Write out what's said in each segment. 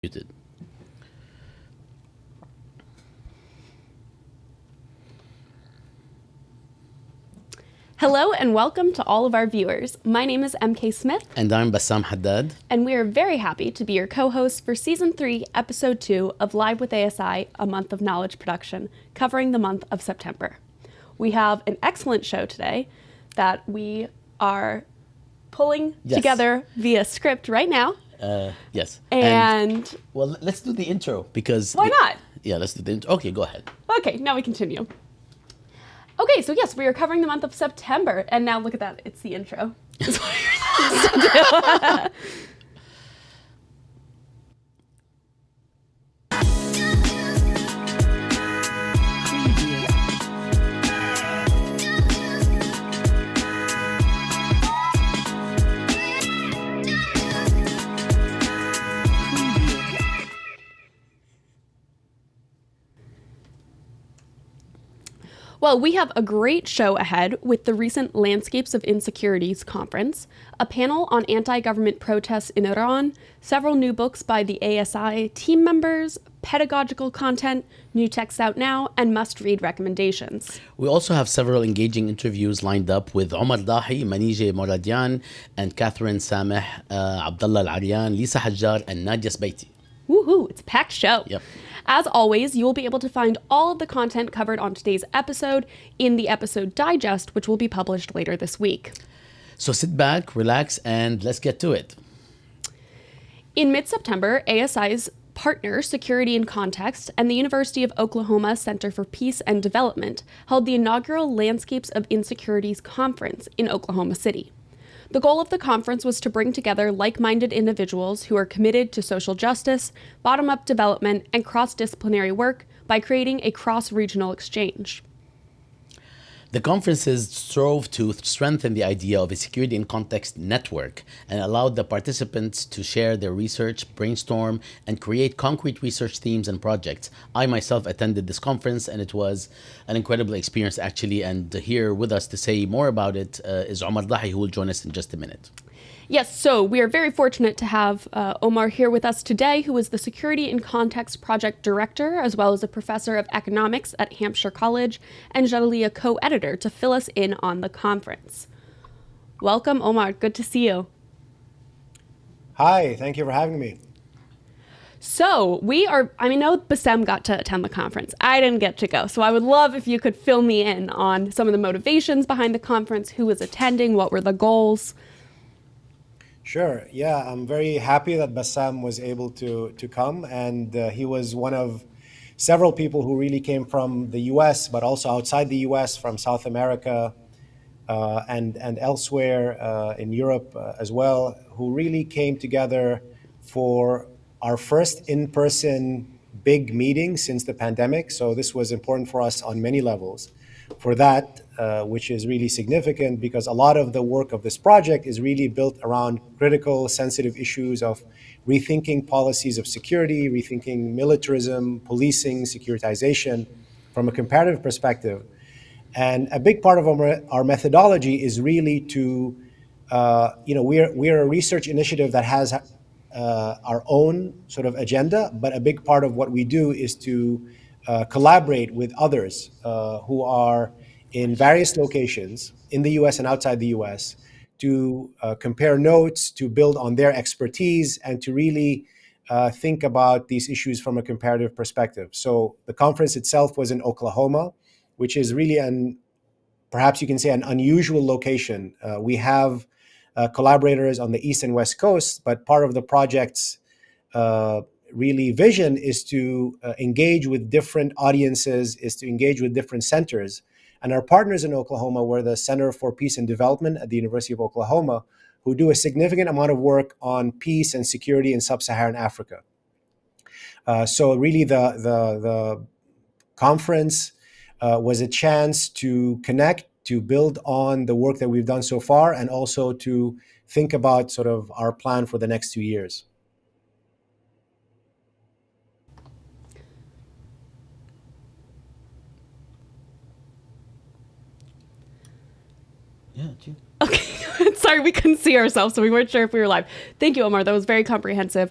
Muted. Hello and welcome to all of our viewers. My name is MK Smith. And I'm Bassam Haddad. And we are very happy to be your co-host for Season 3, Episode 2 of Live with ASI, A Month of Knowledge Production, covering the month of September. We have an excellent show today that we are pulling together via script right now. Yes. And well, let's do the intro because... Why not? Yeah, let's do the intro. Okay, go ahead. Okay, now we continue. Okay, so yes, we are covering the month of September, and now look at that, it's the intro. That's what you're supposed to do. Well, we have a great show ahead with the recent Landscapes of Insecurities conference, a panel on anti-government protests in Iran, several new books by the ASI team members, pedagogical content, new texts out now, and must-read recommendations. We also have several engaging interviews lined up with Omar Dahi, Manije Moradian, and Catherine Sameh, Abdullah Al-Aryan, Lisa Hajjar, and Nadia Sbeiti. Woohoo, it's a packed show. Yep. As always, you will be able to find all of the content covered on today's episode in the episode digest, which will be published later this week. So sit back, relax, and let's get to it. In mid-September, ASI's partner, Security in Context, and the University of Oklahoma Center for Peace and Development held the inaugural Landscapes of Insecurities conference in Oklahoma City. The goal of the conference was to bring together like-minded individuals who are committed to social justice, bottom-up development, and cross-disciplinary work by creating a cross-regional exchange. The conferences strove to strengthen the idea of a security in context network and allowed the participants to share their research, brainstorm, and create concrete research themes and projects. I myself attended this conference, and it was an incredible experience, actually. And here with us to say more about it is Omar Dahi, who will join us in just a minute. Yes, so we are very fortunate to have Omar here with us today, who is the Security in Context Project Director, as well as a Professor of Economics at Hampshire College and Jadaliyya co-editor, to fill us in on the conference. Welcome, Omar. Good to see you. Hi, thank you for having me. So I know Bassem got to attend the conference. I didn't get to go. So I would love if you could fill me in on some of the motivations behind the conference, who was attending, what were the goals. Sure. Yeah, I'm very happy that Bassam was able to come, and he was one of several people who really came from the U.S., but also outside the U.S., from South America and elsewhere in Europe as well, who really came together for our first in-person big meeting since the pandemic. So this was important for us on many levels. For that, which is really significant because a lot of the work of this project is really built around critical, sensitive issues of rethinking policies of security, rethinking militarism, policing, securitization from a comparative perspective. And a big part of our methodology is really to, we're a research initiative that has our own sort of agenda, but a big part of what we do is to collaborate with others who are in various locations in the US and outside the US to compare notes, to build on their expertise, and to really think about these issues from a comparative perspective. So the conference itself was in Oklahoma, which is really perhaps you can say an unusual location. We have collaborators on the East and West Coast, but part of the project's really vision is to engage with different audiences, is to engage with different centers. And our partners in Oklahoma were the Center for Peace and Development at the University of Oklahoma, who do a significant amount of work on peace and security in sub-Saharan Africa. So really the conference was a chance to connect, to build on the work that we've done so far, and also to think about sort of our plan for the next 2 years. Yeah, Gee. Okay, sorry, we couldn't see ourselves, so we weren't sure if we were live. Thank you, Omar. That was very comprehensive.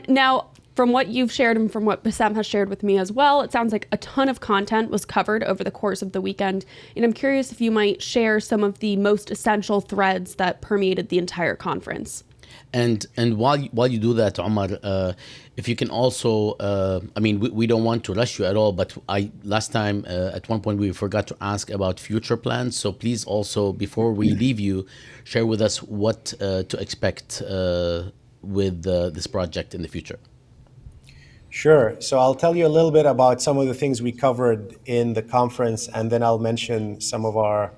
Now, From what you've shared and from what Bassem has shared with me as well, it sounds like a ton of content was covered over the course of the weekend. And I'm curious if you might share some of the most essential threads that permeated the entire conference. And while you do that, Omar, if you can also, I mean, we don't want to rush you at all, but last time at one point we forgot to ask about future plans. So please also, before we leave you, share with us what to expect with this project in the future. Sure. So I'll tell you a little bit about some of the things we covered in the conference, and then I'll mention some of our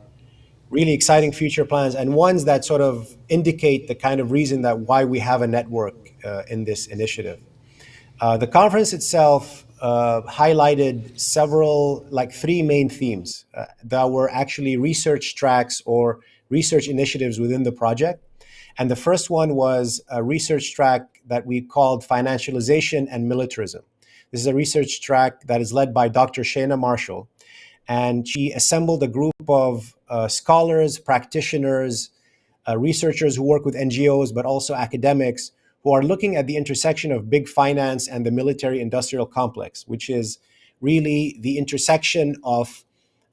really exciting future plans and ones that sort of indicate the kind of reason that why we have a network in this initiative. The conference itself highlighted several, like three main themes that were actually research tracks or research initiatives within the project. And the first one was a research track that we called Financialization and Militarism. This is a research track that is led by Dr. Shana Marshall. And she assembled a group of scholars, practitioners, researchers who work with NGOs, but also academics who are looking at the intersection of big finance and the military-industrial complex, which is really the intersection of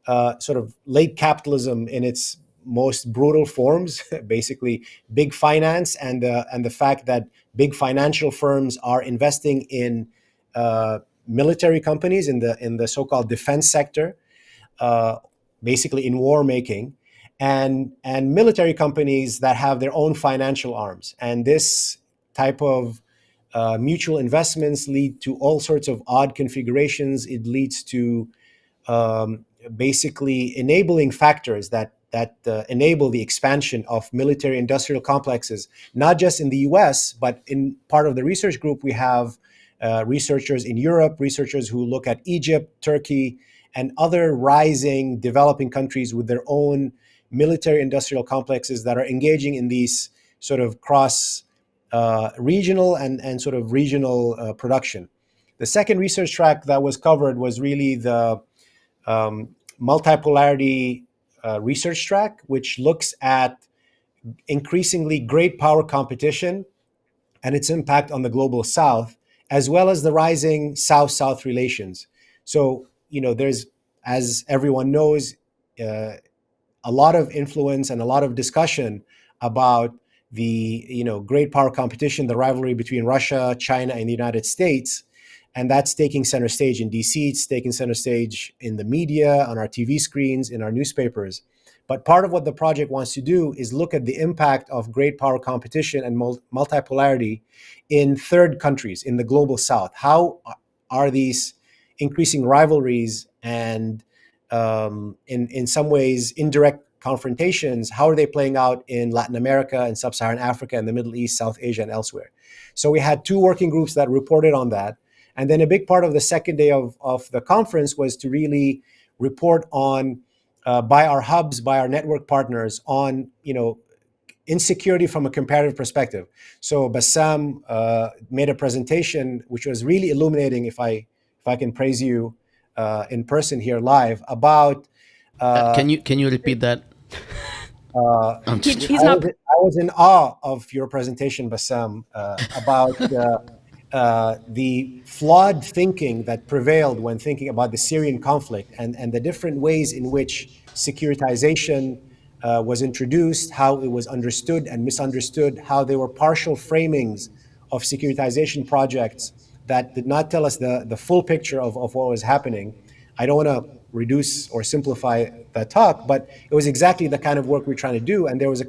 sort of late capitalism in its most brutal forms, basically big finance and the fact that big financial firms are investing in military companies in the so-called defense sector, basically in war making, and military companies that have their own financial arms. And this type of mutual investments lead to all sorts of odd configurations. It leads to basically enabling factors that enable the expansion of military industrial complexes, not just in the US, but in part of the research group, we have researchers in Europe, researchers who look at Egypt, Turkey, and other rising developing countries with their own military industrial complexes that are engaging in these sort of cross regional and sort of regional production. The second research track that was covered was really the multipolarity research track, which looks at increasingly great power competition and its impact on the global South, as well as the rising South-South relations. So, there's, as everyone knows, a lot of influence and a lot of discussion about the, great power competition, the rivalry between Russia, China, and the United States. And that's taking center stage in DC, it's taking center stage in the media, on our TV screens, in our newspapers. But part of what the project wants to do is look at the impact of great power competition and multipolarity in third countries, in the global South. How are these increasing rivalries and in some ways indirect confrontations, how are they playing out in Latin America and Sub-Saharan Africa and the Middle East, South Asia, and elsewhere? So we had two working groups that reported on that. And then a big part of the second day of the conference was to really report on, by our hubs, by our network partners, on insecurity from a comparative perspective. So Bassam made a presentation which was really illuminating, if I can praise you in person here live, about. Can you repeat that? He's not. I was in awe of your presentation, Bassam, about the flawed thinking that prevailed when thinking about the Syrian conflict and the different ways in which securitization was introduced, how it was understood and misunderstood, how there were partial framings of securitization projects that did not tell us the full picture of what was happening. I don't want to reduce or simplify that talk, but it was exactly the kind of work we're trying to do. And there was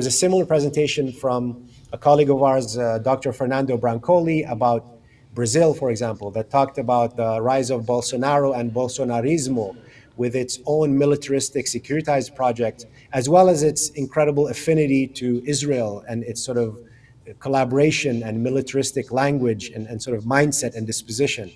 a similar presentation from a colleague of ours, Dr. Fernando Brancoli, about Brazil, for example, that talked about the rise of Bolsonaro and Bolsonarismo with its own militaristic securitized project, as well as its incredible affinity to Israel and its sort of collaboration and militaristic language and sort of mindset and disposition.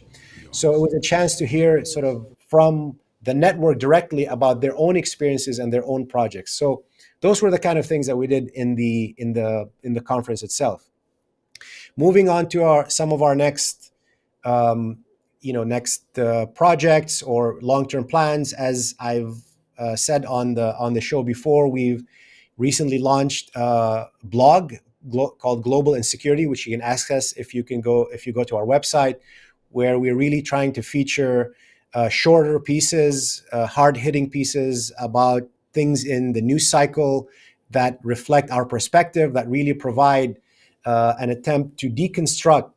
So it was a chance to hear sort of from the network directly about their own experiences and their own projects. So those were the kind of things that we did in the conference itself. Moving on to some of our next projects or long-term plans. As I've said on the show before, we've recently launched a blog called Global Insecurity, which you can access if you go to our website, where we're really trying to feature shorter pieces, hard-hitting pieces about things in the news cycle that reflect our perspective, that really provide an attempt to deconstruct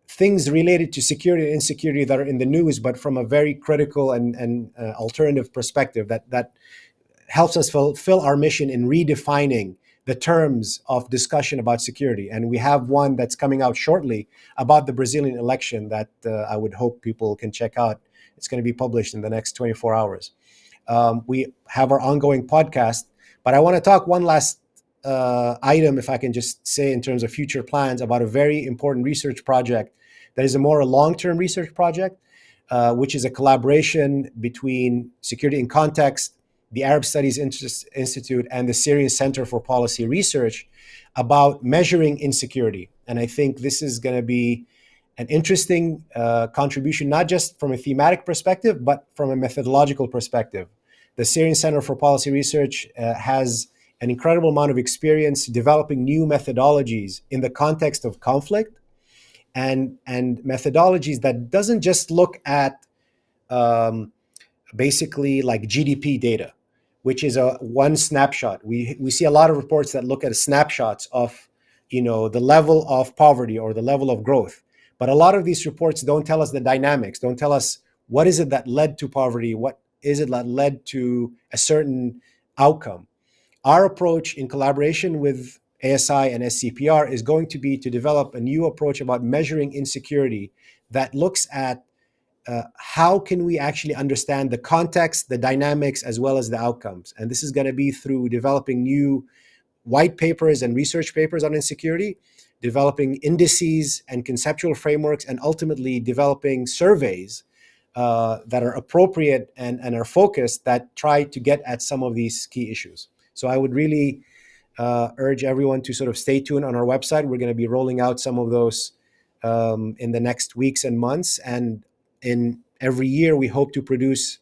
things related to security and insecurity that are in the news, but from a very critical and alternative perspective that helps us fulfill our mission in redefining the terms of discussion about security. And we have one that's coming out shortly about the Brazilian election that I would hope people can check out. It's going to be published in the next 24 hours. We have our ongoing podcast, but I want to talk one last item, if I can just say, in terms of future plans, about a very important research project that is a more long-term research project, which is a collaboration between Security in Context, the Arab Studies Institute, and the Syrian Center for Policy Research about measuring insecurity. And I think this is going to be an interesting contribution, not just from a thematic perspective, but from a methodological perspective. The Syrian Center for Policy Research has an incredible amount of experience developing new methodologies in the context of conflict, and methodologies that doesn't just look at basically like GDP data, which is a one snapshot. We see a lot of reports that look at snapshots of, the level of poverty or the level of growth. But a lot of these reports don't tell us the dynamics, don't tell us what is it that led to poverty, what is it that led to a certain outcome. Our approach, in collaboration with ASI and SCPR, is going to be to develop a new approach about measuring insecurity that looks at how can we actually understand the context, the dynamics, as well as the outcomes. And this is going to be through developing new white papers and research papers on insecurity, developing indices and conceptual frameworks, and ultimately developing surveys that are appropriate and are focused, that try to get at some of these key issues. So I would really urge everyone to sort of stay tuned on our website. We're going to be rolling out some of those in the next weeks and months. And in every year, we hope to produce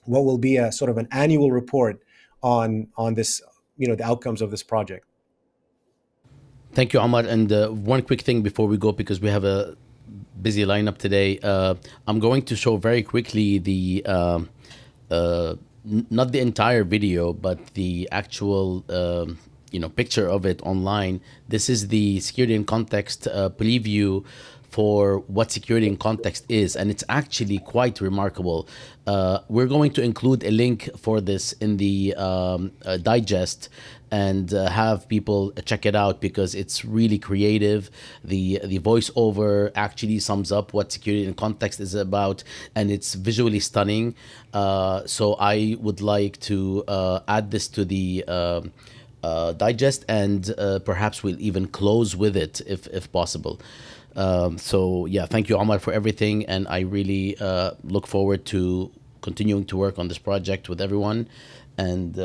what will be a sort of an annual report on this, the outcomes of this project. Thank you, Omar. And one quick thing before we go, because we have a busy lineup today. I'm going to show very quickly the not the entire video, but the actual picture of it online. This is the Security in Context preview for what Security in Context is, and it's actually quite remarkable. We're going to include a link for this in the digest, and have people check it out, because it's really creative. The voiceover actually sums up what Security in Context is about, and it's visually stunning. So I would like to add this to the digest, and perhaps we'll even close with it if possible. So yeah, thank you, Omar, for everything, and I really look forward to continuing to work on this project with everyone, and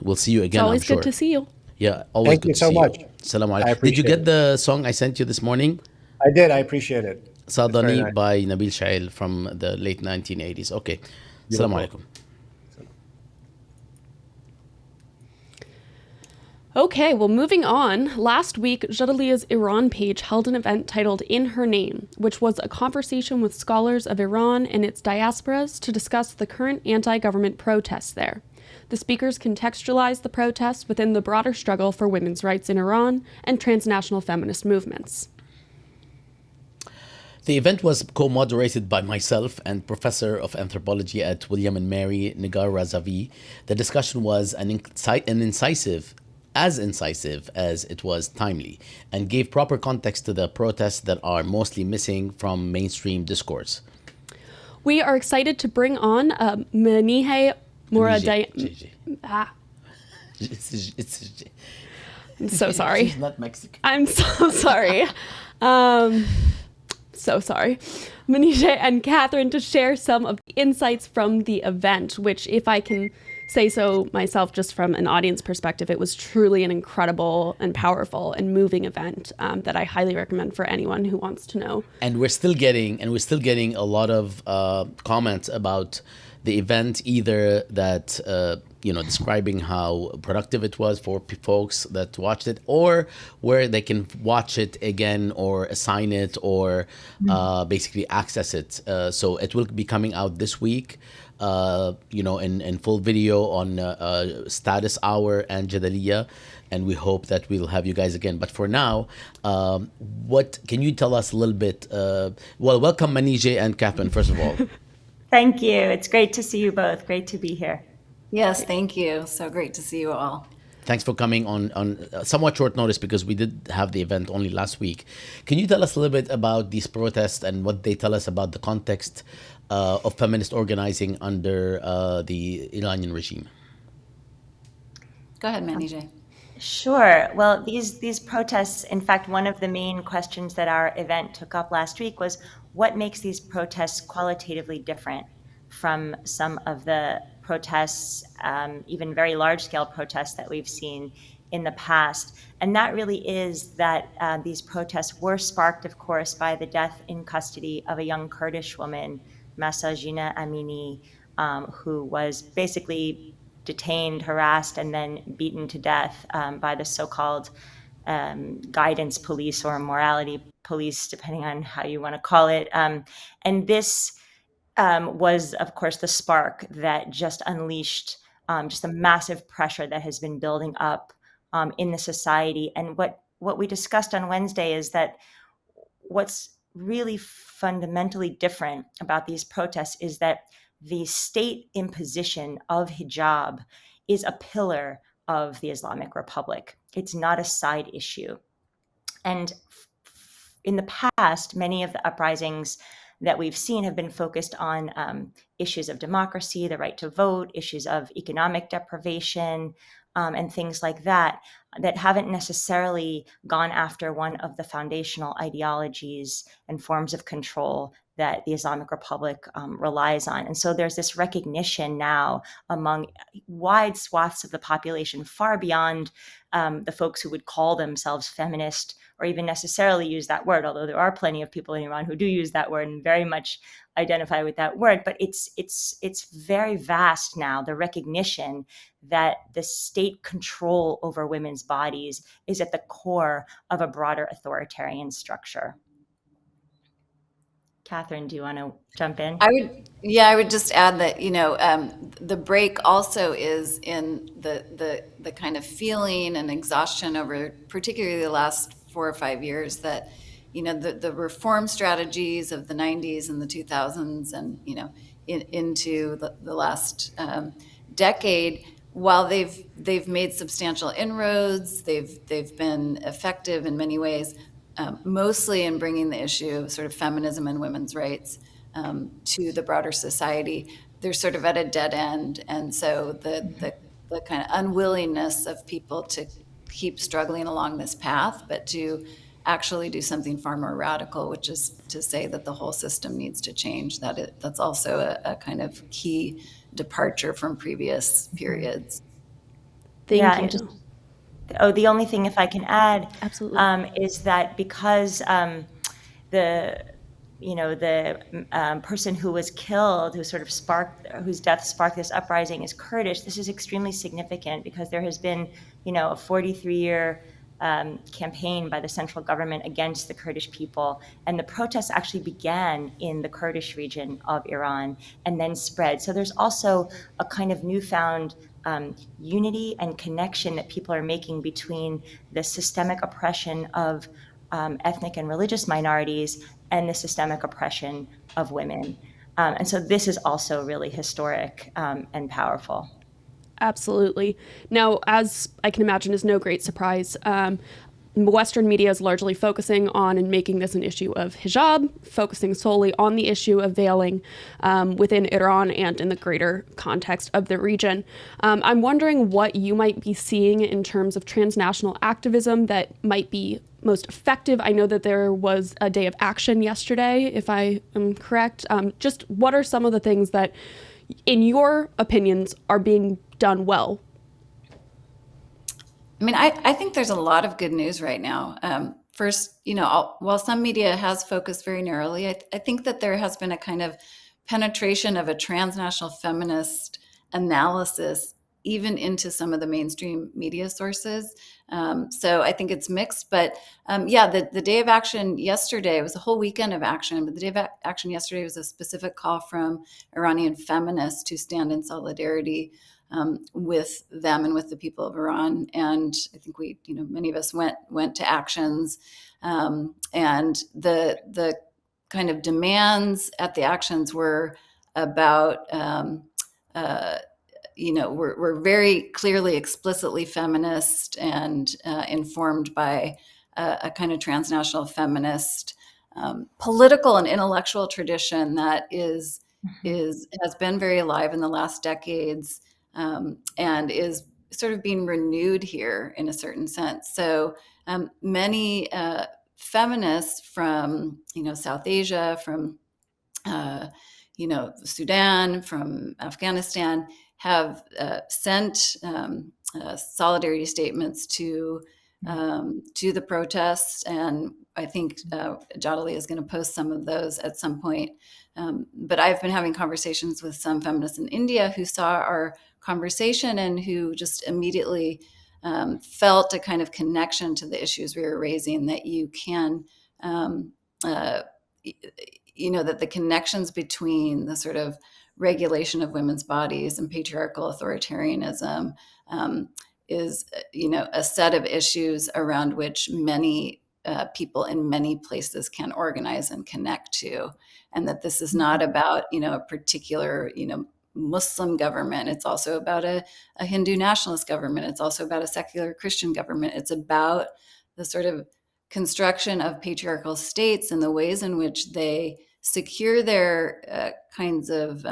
we'll see you again. It's always I'm sure. good to see you. Yeah, always Thank good you to so see much. you. Assalamu alaikum. I Did you appreciate get it. the song I sent you this morning? I did. I appreciate it. It's very Sadani nice. by Nabil Shail from the late 1980s. Okay. Assalamu alaikum. Okay, well, moving on. Last week, Jadaliyya's Iran page held an event titled In Her Name, which was a conversation with scholars of Iran and its diasporas to discuss the current anti-government protests there. The speakers contextualized the protests within the broader struggle for women's rights in Iran and transnational feminist movements. The event was co-moderated by myself and Professor of Anthropology at William and Mary, Nigar Razavi. The discussion was incisive as it was timely, and gave proper context to the protests that are mostly missing from mainstream discourse. We are excited to bring on Manihe Moradaya. I'm so sorry. She's not Mexican. I'm so sorry. So sorry. Manihe and Catherine to share some of the insights from the event, which, if I can say so myself, just from an audience perspective, it was truly an incredible and powerful and moving event that I highly recommend for anyone who wants to know. And we're still getting a lot of comments about the event, either that describing how productive it was for folks that watched it, or where they can watch it again or assign it or basically access it. So it will be coming out this week, in full video on Status Hour and Jadaliyya. And we hope that we'll have you guys again. But for now, what can you tell us a little bit? Welcome Manije and Catherine, first of all. Thank you. It's great to see you both. Great to be here. Yes, thank you. So great to see you all. Thanks for coming on somewhat short notice, because we did have the event only last week. Can you tell us a little bit about these protests and what they tell us about the context of feminist organizing under the Iranian regime? Go ahead, Manije. Sure. Well, these protests, in fact, one of the main questions that our event took up last week was what makes these protests qualitatively different from some of the protests, even very large-scale protests that we've seen in the past. And that really is that these protests were sparked, of course, by the death in custody of a young Kurdish woman, Mahsa Jina Amini, who was basically detained, harassed, and then beaten to death by the so-called guidance police or morality police, depending on how you want to call it. And this was, of course, the spark that just unleashed just a massive pressure that has been building up in the society. And what we discussed on Wednesday is that what's really fundamentally different about these protests is that the state imposition of hijab is a pillar of the Islamic Republic. It's not a side issue. And in the past, many of the uprisings that we've seen have been focused on issues of democracy, the right to vote, issues of economic deprivation, and things like that haven't necessarily gone after one of the foundational ideologies and forms of control that the Islamic Republic relies on. And so there's this recognition now among wide swaths of the population, far beyond the folks who would call themselves feminist or even necessarily use that word, although there are plenty of people in Iran who do use that word and very much identify with that word. But it's very vast now, the recognition that the state control over women's bodies is at the core of a broader authoritarian structure. Catherine, do you want to jump in? I would just add that, the break also is in the kind of feeling and exhaustion over particularly the last 4 or 5 years that, the reform strategies of the 90s and the 2000s and, into the last decade, while they've made substantial inroads, they've been effective in many ways, mostly in bringing the issue of sort of feminism and women's rights to the broader society. They're sort of at a dead end. And so the kind of unwillingness of people to keep struggling along this path, but to actually do something far more radical, which is to say that the whole system needs to change. That's also a kind of key departure from previous periods. Thank you. The only thing, if I can add, Absolutely. is that because the person who was killed, whose death sparked this uprising, is Kurdish. This is extremely significant because there has been, a 43-year campaign by the central government against the Kurdish people, and the protests actually began in the Kurdish region of Iran and then spread. So there's also a kind of newfound unity and connection that people are making between the systemic oppression of ethnic and religious minorities and the systemic oppression of women. And so this is also really historic and powerful. Absolutely. Now, as I can imagine is no great surprise, Western media is largely focusing on and making this an issue of hijab, focusing solely on the issue of veiling within Iran and in the greater context of the region. I'm wondering what you might be seeing in terms of transnational activism that might be most effective. I know that there was a day of action yesterday, if I am correct. Just what are some of the things that, in your opinions, are being done well? I mean, I think there's a lot of good news right now. First, while some media has focused very narrowly, I think that there has been a kind of penetration of a transnational feminist analysis even into some of the mainstream media sources. So I think it's mixed, but the day of action yesterday, it was a whole weekend of action, but the day of action yesterday was a specific call from Iranian feminists to stand in solidarity with them and with the people of Iran. And I think many of us went to actions, and the kind of demands at the actions were about, we're very clearly, explicitly feminist and informed by a kind of transnational feminist political and intellectual tradition that has been very alive in the last decades, and is sort of being renewed here in a certain sense. So many feminists from South Asia, from Sudan, from Afghanistan, have sent solidarity statements to the protests, and I think Jadaliyya is going to post some of those at some point. But I've been having conversations with some feminists in India who saw our conversation and who just immediately felt a kind of connection to the issues we were raising, that you can, that the connections between the sort of regulation of women's bodies and patriarchal authoritarianism is, a set of issues around which many people in many places can organize and connect to, and that this is not about, a particular, Muslim government. It's also about a Hindu nationalist government. It's also about a secular Christian government. It's about the sort of construction of patriarchal states and the ways in which they secure their kinds of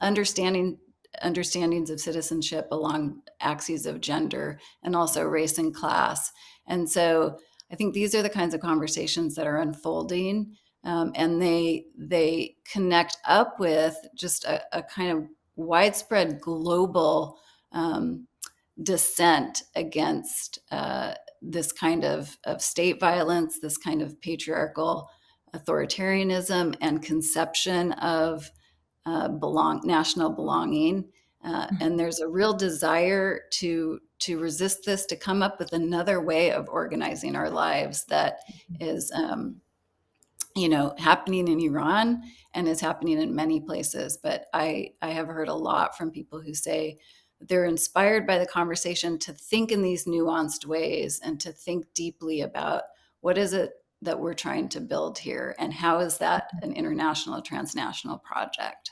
understandings of citizenship along axes of gender and also race and class. And so I think these are the kinds of conversations that are unfolding, and they connect up with just a kind of widespread global dissent against this kind of state violence, this kind of patriarchal authoritarianism and conception of national belonging. And there's a real desire to resist this, to come up with another way of organizing our lives that is, happening in Iran and is happening in many places. But I have heard a lot from people who say they're inspired by the conversation to think in these nuanced ways and to think deeply about what is it that we're trying to build here, and how is that an international, transnational project?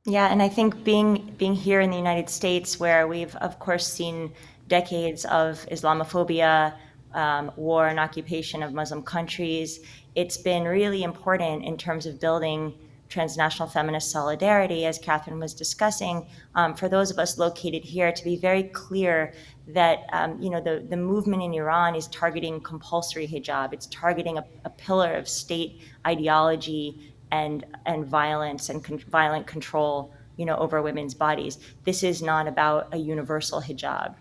Yeah, and I think being here in the United States, where we've of course seen decades of Islamophobia, war and occupation of Muslim countries, it's been really important in terms of building transnational feminist solidarity, as Catherine was discussing, for those of us located here, to be very clear that the movement in Iran is targeting compulsory hijab. It's targeting a pillar of state ideology and violence and violent control, over women's bodies. This is not about a universal hijab.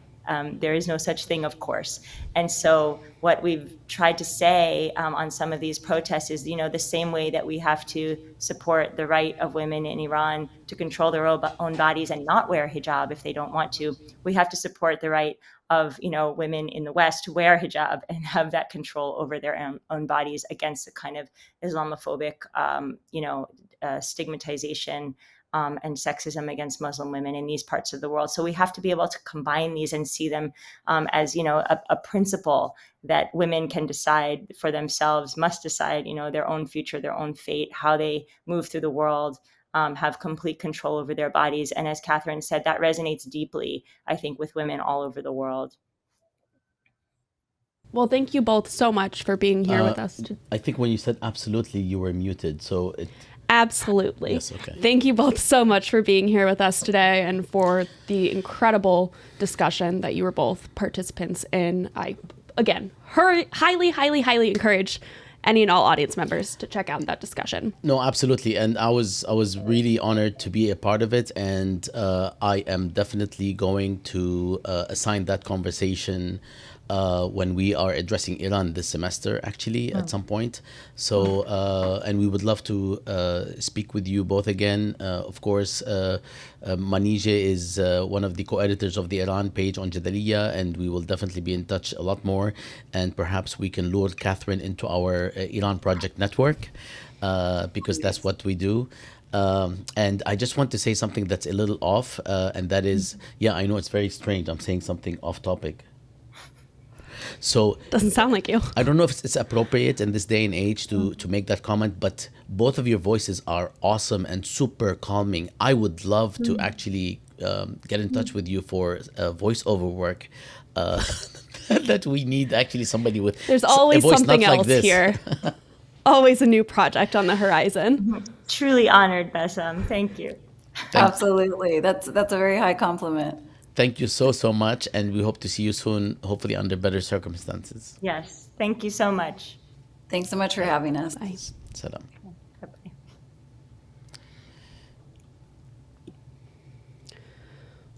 There is no such thing, of course. And so what we've tried to say on some of these protests is, the same way that we have to support the right of women in Iran to control their own bodies and not wear hijab if they don't want to, we have to support the right of, women in the West to wear hijab and have that control over their own bodies against the kind of Islamophobic, stigmatization and sexism against Muslim women in these parts of the world. So we have to be able to combine these and see them as, a principle that women can decide for themselves, must decide, their own future, their own fate, how they move through the world, have complete control over their bodies. And as Catherine said, that resonates deeply, I think, with women all over the world. Well, thank you both so much for being here with us. I think when you said absolutely, you were muted. So Absolutely. Yes, okay. Thank you both so much for being here with us today and for the incredible discussion that you were both participants in. I, again, highly, highly, highly encourage any and all audience members to check out that discussion. No, absolutely. And I was really honored to be a part of it. And I am definitely going to assign that conversation when we are addressing Iran this semester, actually, at some point. So, and we would love to speak with you both again. Of course, Manije is one of the co-editors of the Iran page on Jadaliyya, and we will definitely be in touch a lot more. And perhaps we can lure Catherine into our Iran Project Network, because that's what we do. And I just want to say something that's a little off, and that is, yeah, I know it's very strange. I'm saying something off topic. So Doesn't sound like you. I don't know if it's appropriate in this day and age to make that comment, but both of your voices are awesome and super calming. I would love to actually get in touch with you for voiceover work. That we need actually somebody with There's a always voice something not like else this. here. Always a new project on the horizon. Truly honored, Bassam. Thank you. Absolutely. That's a very high compliment. Thank you so much, and we hope to see you soon, hopefully under better circumstances. Yes. Thank you so much. Thanks so much for having us. Bye. Salam. Bye-bye.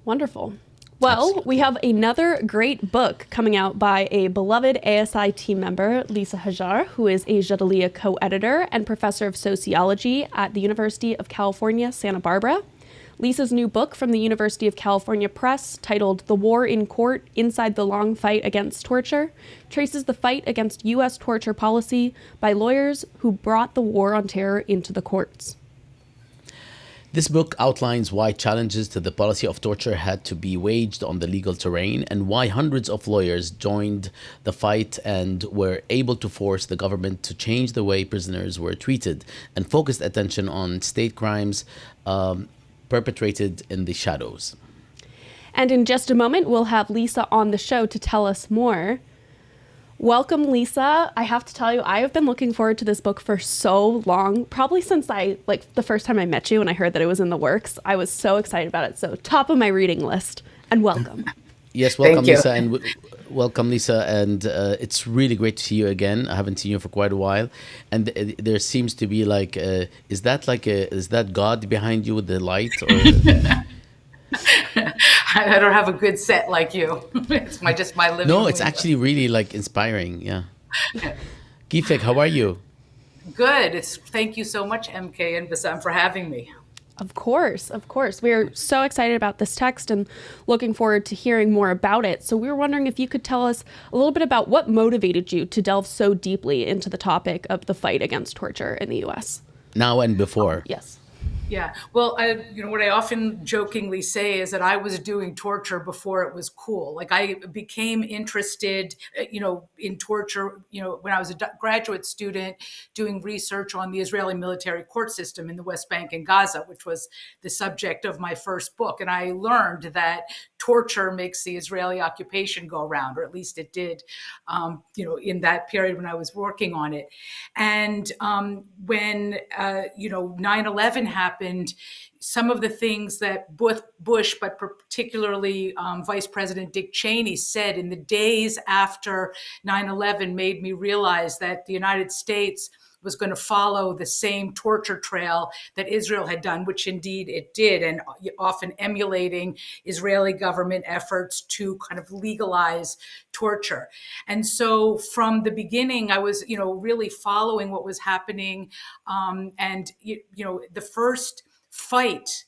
Wonderful. Well, we have another great book coming out by a beloved ASI team member, Lisa Hajjar, who is a Jadaliyya co-editor and professor of sociology at the University of California, Santa Barbara. Lisa's new book from the University of California Press, titled The War in Court: Inside the Long Fight Against Torture, traces the fight against U.S. torture policy by lawyers who brought the war on terror into the courts. This book outlines why challenges to the policy of torture had to be waged on the legal terrain, and why hundreds of lawyers joined the fight and were able to force the government to change the way prisoners were treated, and focused attention on state crimes perpetrated in the shadows. And in just a moment, we'll have Lisa on the show to tell us more. Welcome, Lisa. I have to tell you, I have been looking forward to this book for so long, probably since the first time I met you and I heard that it was in the works. I was so excited about it. So top of my reading list, and welcome. Yes, welcome, Thank you. Lisa, and welcome, Lisa, and it's really great to see you again. I haven't seen you for quite a while, and there seems to be is that God behind you with the light? Or I don't have a good set like you. It's just my living no, room. it's actually really inspiring. Yeah. Gifek, how are you? Good. Thank you so much, MK and Bassam, for having me. Of course, of course. We're so excited about this text and looking forward to hearing more about it. So we were wondering if you could tell us a little bit about what motivated you to delve so deeply into the topic of the fight against torture in the U.S. Now and before. Yes. Yeah. Well, what I often jokingly say is that I was doing torture before it was cool. Like I became interested, in torture, when I was a graduate student doing research on the Israeli military court system in the West Bank and Gaza, which was the subject of my first book. And I learned that torture makes the Israeli occupation go round, or at least it did, in that period when I was working on it. And when 9/11 happened, some of the things that both Bush, but particularly Vice President Dick Cheney said in the days after 9/11 made me realize that the United States was going to follow the same torture trail that Israel had done, which indeed it did, and often emulating Israeli government efforts to kind of legalize torture. And so from the beginning, I was, really following what was happening. And the first fight,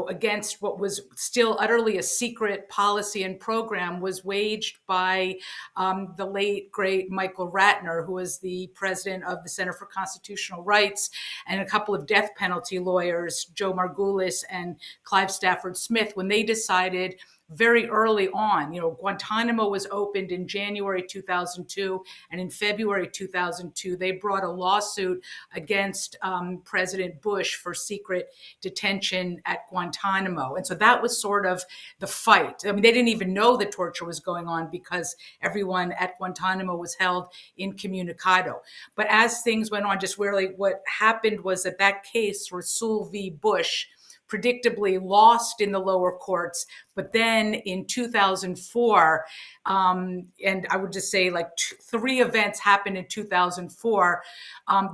against what was still utterly a secret policy and program was waged by the late, great Michael Ratner, who was the president of the Center for Constitutional Rights, and a couple of death penalty lawyers, Joe Margulis and Clive Stafford Smith, when they decided very early on, Guantanamo was opened in January 2002, and in February 2002, they brought a lawsuit against President Bush for secret detention at Guantanamo. And so that was sort of the fight. I mean, they didn't even know that torture was going on because everyone at Guantanamo was held incommunicado. But as things went on, just really what happened was that case, Rasul v. Bush, predictably lost in the lower courts, But then in 2004, and I would just say like three events happened in 2004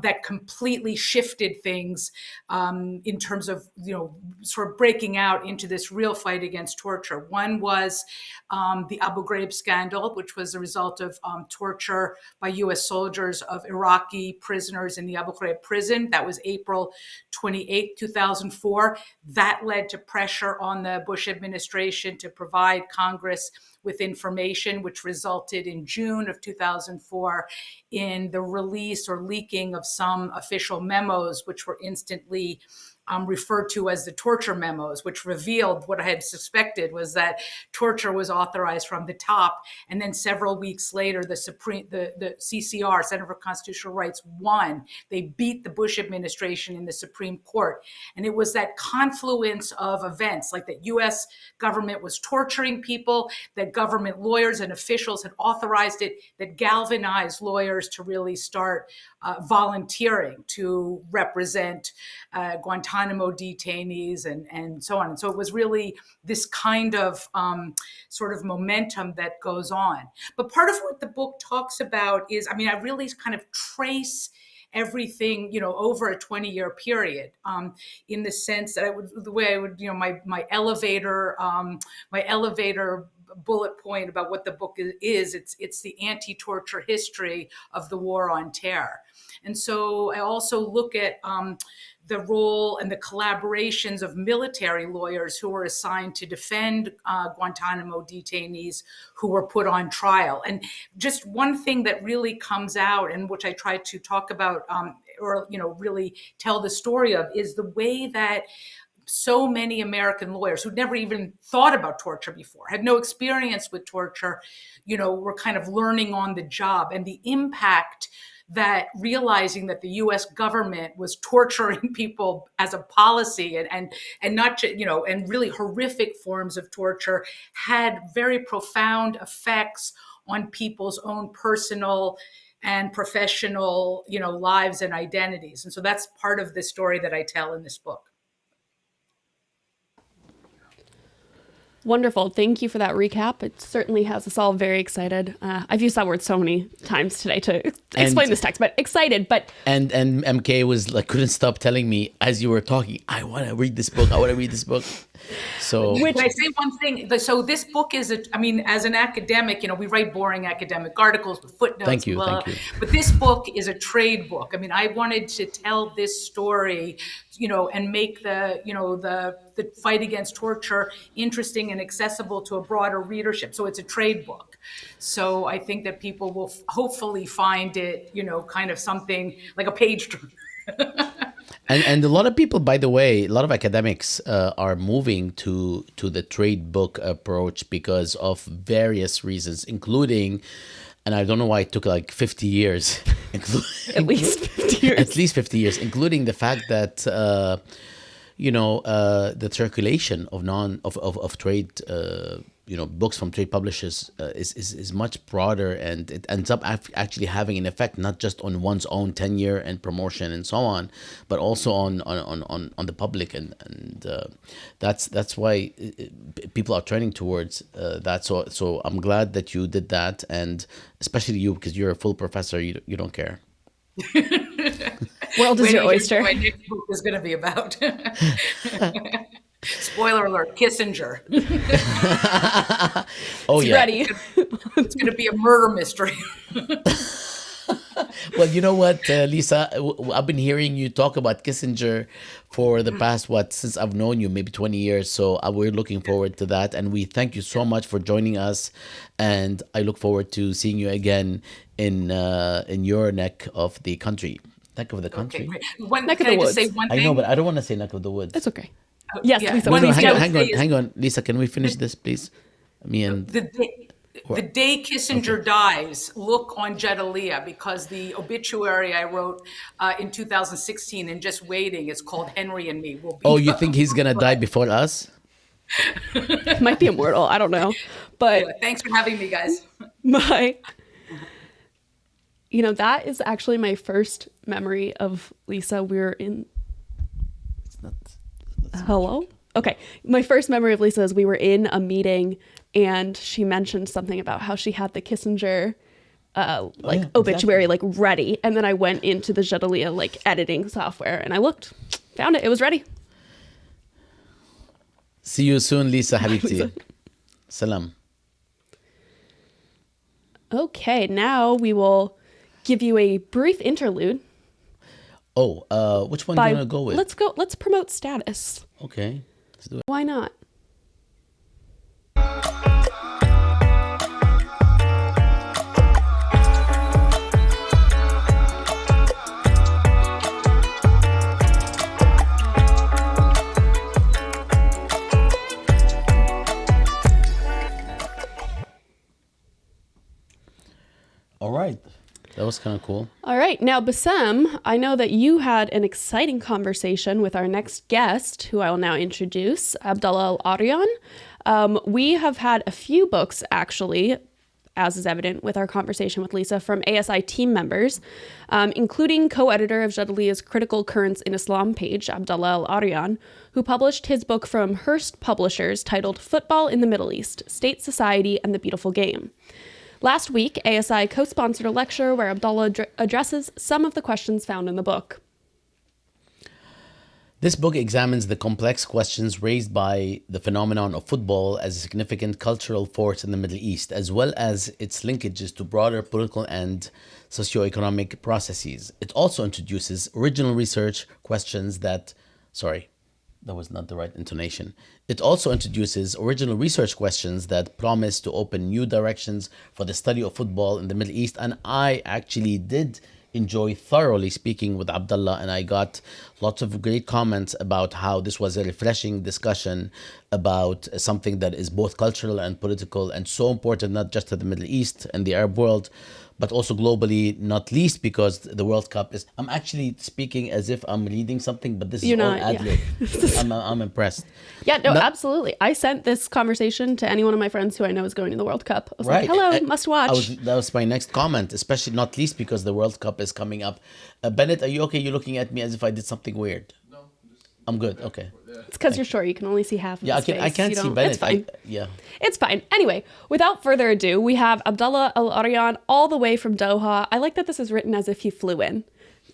that completely shifted things in terms of, sort of breaking out into this real fight against torture. One was the Abu Ghraib scandal, which was a result of torture by U.S. soldiers of Iraqi prisoners in the Abu Ghraib prison. That was April 28, 2004. That led to pressure on the Bush administration to provide Congress with information, which resulted in June of 2004 in the release or leaking of some official memos, which were instantly referred to as the torture memos, which revealed what I had suspected, was that torture was authorized from the top. And then several weeks later, the CCR, Center for Constitutional Rights, won. They beat the Bush administration in the Supreme Court. And it was that confluence of events, like that U.S. government was torturing people, that government lawyers and officials had authorized it, that galvanized lawyers to really start volunteering to represent Guantanamo detainees and so on. And so it was really this kind of sort of momentum that goes on. But part of what the book talks about is, I really kind of trace everything, over a 20-year period, in the sense that my elevator bullet point about what the book is, it's the anti-torture history of the war on terror. And so I also look at the role and the collaborations of military lawyers who were assigned to defend Guantanamo detainees who were put on trial. And just one thing that really comes out, and which I try to talk about or really tell the story of, is the way that so many American lawyers who'd never even thought about torture before, had no experience with torture, were kind of learning on the job, and the impact that realizing that the U.S. government was torturing people as a policy and not, and really horrific forms of torture had very profound effects on people's own personal and professional, lives and identities. And so that's part of the story that I tell in this book. Wonderful. Thank you for that recap. It certainly has us all very excited. I've used that word so many times today to explain this text, but excited. But and MK was like, couldn't stop telling me as you were talking, I want to read this book. I want to read this book. So can I say one thing? So this book is, as an academic, we write boring academic articles with footnotes. Thank you. But this book is a trade book. I wanted to tell this story, and make the fight against torture interesting and accessible to a broader readership. So it's a trade book. So I think that people will hopefully find it, kind of something like a page turner. And a lot of people, by the way, a lot of academics are moving to the trade book approach because of various reasons, including, and I don't know why it took like 50 years. At least 50 years. At least 50 years, including the fact that, the circulation of trade, books from trade publishers is much broader, and it ends up actually having an effect not just on one's own tenure and promotion and so on, but also on the public, and that's why people are turning towards that. So I'm glad that you did that, and especially you, because you're a full professor. You don't care. World is your oyster. My next book is going to be about. Spoiler alert, Kissinger. Oh, yeah. Ready. It's going to be a murder mystery. Well, you know what, Lisa, I've been hearing you talk about Kissinger for the past, since I've known you, maybe 20 years. So we're looking forward to that. And we thank you so much for joining us. And I look forward to seeing you again in your neck of the country. Neck of the country? Okay, Neck of the woods. Say one thing? I know, but I don't want to say neck of the woods. It's okay. Yes, yeah. Lisa. No, One thing I would say is- hang on. Lisa, can we finish this, please? Me and... The day Kissinger dies, look on Jadaliyya, because the obituary I wrote in 2016 and just waiting, it's called Henry and Me. Will be Oh, you think he's going to die before us? Might be immortal. I don't know. But Yeah, thanks for having me, guys. that is actually my first memory of Lisa. We're in... Hello? Okay. My first memory of Lisa is we were in a meeting and she mentioned something about how she had the Kissinger obituary ready. And then I went into the Jadaliyya editing software and I looked, found it. It was ready. See you soon, Lisa Habibti. Salam. Okay, now we will give you a brief interlude. Oh, which one do you want to go with? Let's promote status. Okay, let's do it. Why not? All right. That was kind of cool. All right. Now, Bassem, I know that you had an exciting conversation with our next guest, who I will now introduce, Abdullah Al-Aryan. We have had a few books, actually, as is evident with our conversation with Lisa, from ASI team members, including co-editor of Jadaliyya's Critical Currents in Islam page, Abdullah Al-Aryan, who published his book from Hearst Publishers titled Football in the Middle East, State, Society, and the Beautiful Game. Last week, ASI co-sponsored a lecture where Abdullah addresses some of the questions found in the book. This book examines the complex questions raised by the phenomenon of football as a significant cultural force in the Middle East, as well as its linkages to broader political and socioeconomic processes. It also introduces original research questions that... That was not the right intonation. It also introduces original research questions that promise to open new directions for the study of football in the Middle East. And I actually did enjoy thoroughly speaking with Abdullah, and I got lots of great comments about how this was a refreshing discussion about something that is both cultural and political and so important, not just to the Middle East and the Arab world, but also globally, not least because the World Cup is... I'm actually speaking as if I'm reading something, but this is all ad-lib. I'm impressed. Yeah, no, absolutely. I sent this conversation to any one of my friends who I know is going to the World Cup. I was like, hello, must watch. That was my next comment, especially not least because the World Cup is coming up. Bennett, are you okay? You're looking at me as if I did something weird. No. I'm good, okay. It's because you're short. You can only see half of his face. I can't see Bennett. It's fine. It's fine. Anyway, without further ado, we have Abdullah Al-Aryan all the way from Doha. I like that this is written as if he flew in,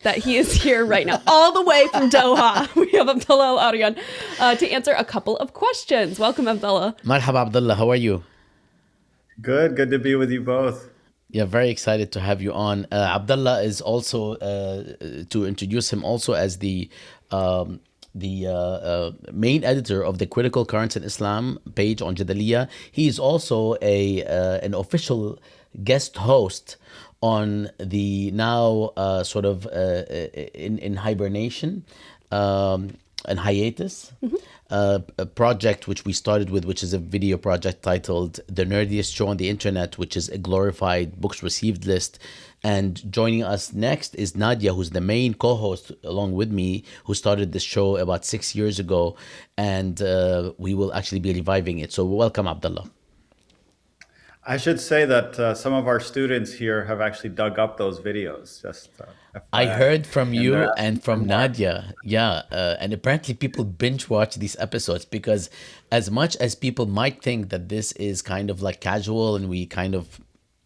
that he is here right now, all the way from Doha. We have Abdullah Al-Aryan to answer a couple of questions. Welcome, Abdullah. Marhaba, Abdullah. How are you? Good to be with you both. Yeah, very excited to have you on. Abdullah is also, to introduce him also as the main editor of the Critical Currents in Islam page on Jadaliyya. He is also an official guest host on the now in hibernation and hiatus a project which we started with, which is a video project titled The Nerdiest Show on the Internet, which is a glorified books received list. And joining us next is Nadia, who's the main co-host along with me, who started this show about 6 years ago. And we will actually be reviving it. So welcome, Abdullah. I should say that some of our students here have actually dug up those videos. I heard from you and from Nadia. Yeah. And apparently people binge watch these episodes because as much as people might think that this is kind of like casual and we kind of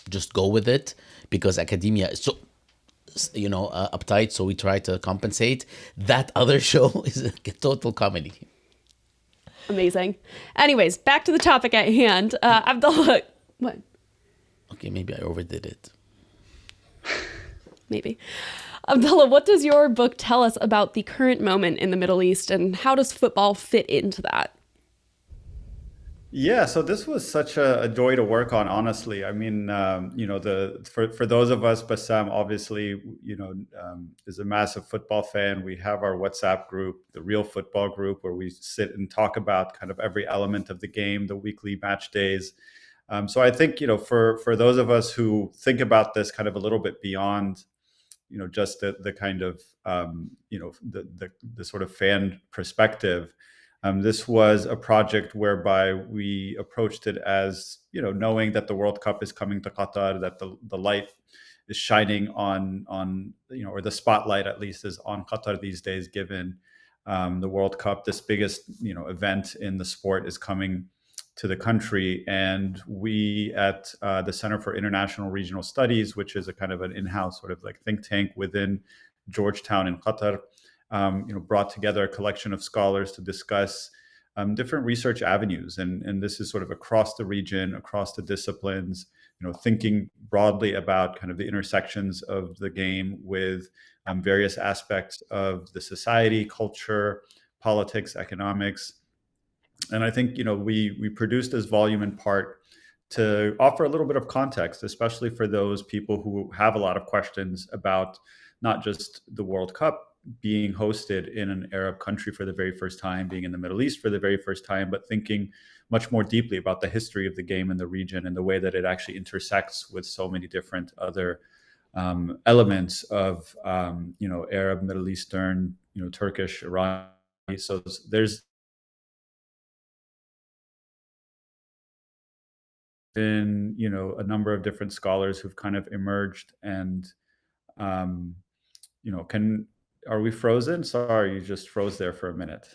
just go with it because academia is so, uptight, so we try to compensate. That other show is a total comedy. Amazing. Anyways, back to the topic at hand. Abdullah, what? Okay, maybe I overdid it. Maybe. Abdullah, what does your book tell us about the current moment in the Middle East, and how does football fit into that? Yeah, so this was such a joy to work on, honestly. I mean, for those of us, Bassam obviously, is a massive football fan. We have our WhatsApp group, the Real Football Group, where we sit and talk about kind of every element of the game, the weekly match days. So I think, for those of us who think about this kind of a little bit beyond, just the kind of, the sort of fan perspective, this was a project whereby we approached it as, knowing that the World Cup is coming to Qatar, that the light is shining on, or the spotlight at least is on Qatar these days, given the World Cup, this biggest event in the sport, is coming to the country, and we at the Center for International Regional Studies, which is a kind of an in-house sort of like think tank within Georgetown in Qatar, brought together a collection of scholars to discuss different research avenues, and this is sort of across the region, across the disciplines, thinking broadly about kind of the intersections of the game with various aspects of the society, culture, politics, economics. And I think we produced this volume in part to offer a little bit of context, especially for those people who have a lot of questions about not just the World Cup being hosted in an Arab country for the very first time, being in the Middle East for the very first time, but thinking much more deeply about the history of the game in the region and the way that it actually intersects with so many different other elements of Arab, Middle Eastern, Turkish, Iranian. So there's been a number of different scholars who've kind of emerged, and um, can are we frozen? Sorry, you just froze there for a minute.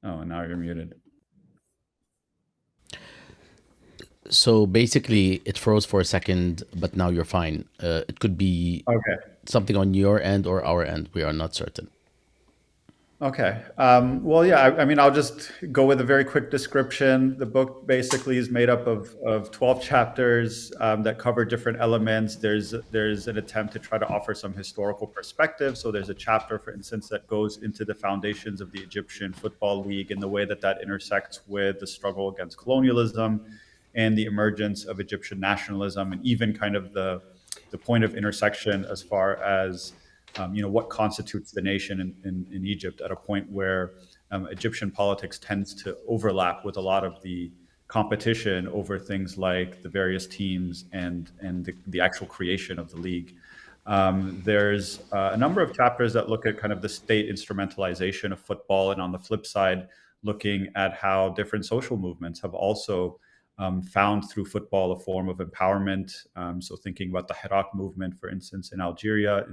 Oh, and now you're muted. So basically, it froze for a second, but now you're fine. It could be Okay. something on your end or our end. We are not certain. Okay. Well, yeah, I mean, I'll just go with a very quick description. The book basically is made up of 12 chapters that cover different elements. There's an attempt to try to offer some historical perspective. So there's a chapter, for instance, that goes into the foundations of the Egyptian Football League and the way that that intersects with the struggle against colonialism and the emergence of Egyptian nationalism, and even kind of the point of intersection as far as what constitutes the nation in Egypt, at a point where Egyptian politics tends to overlap with a lot of the competition over things like the various teams and the actual creation of the league. There's a number of chapters that look at kind of the state instrumentalization of football, and on the flip side, looking at how different social movements have also found through football a form of empowerment. So thinking about the Hirak movement, for instance, in Algeria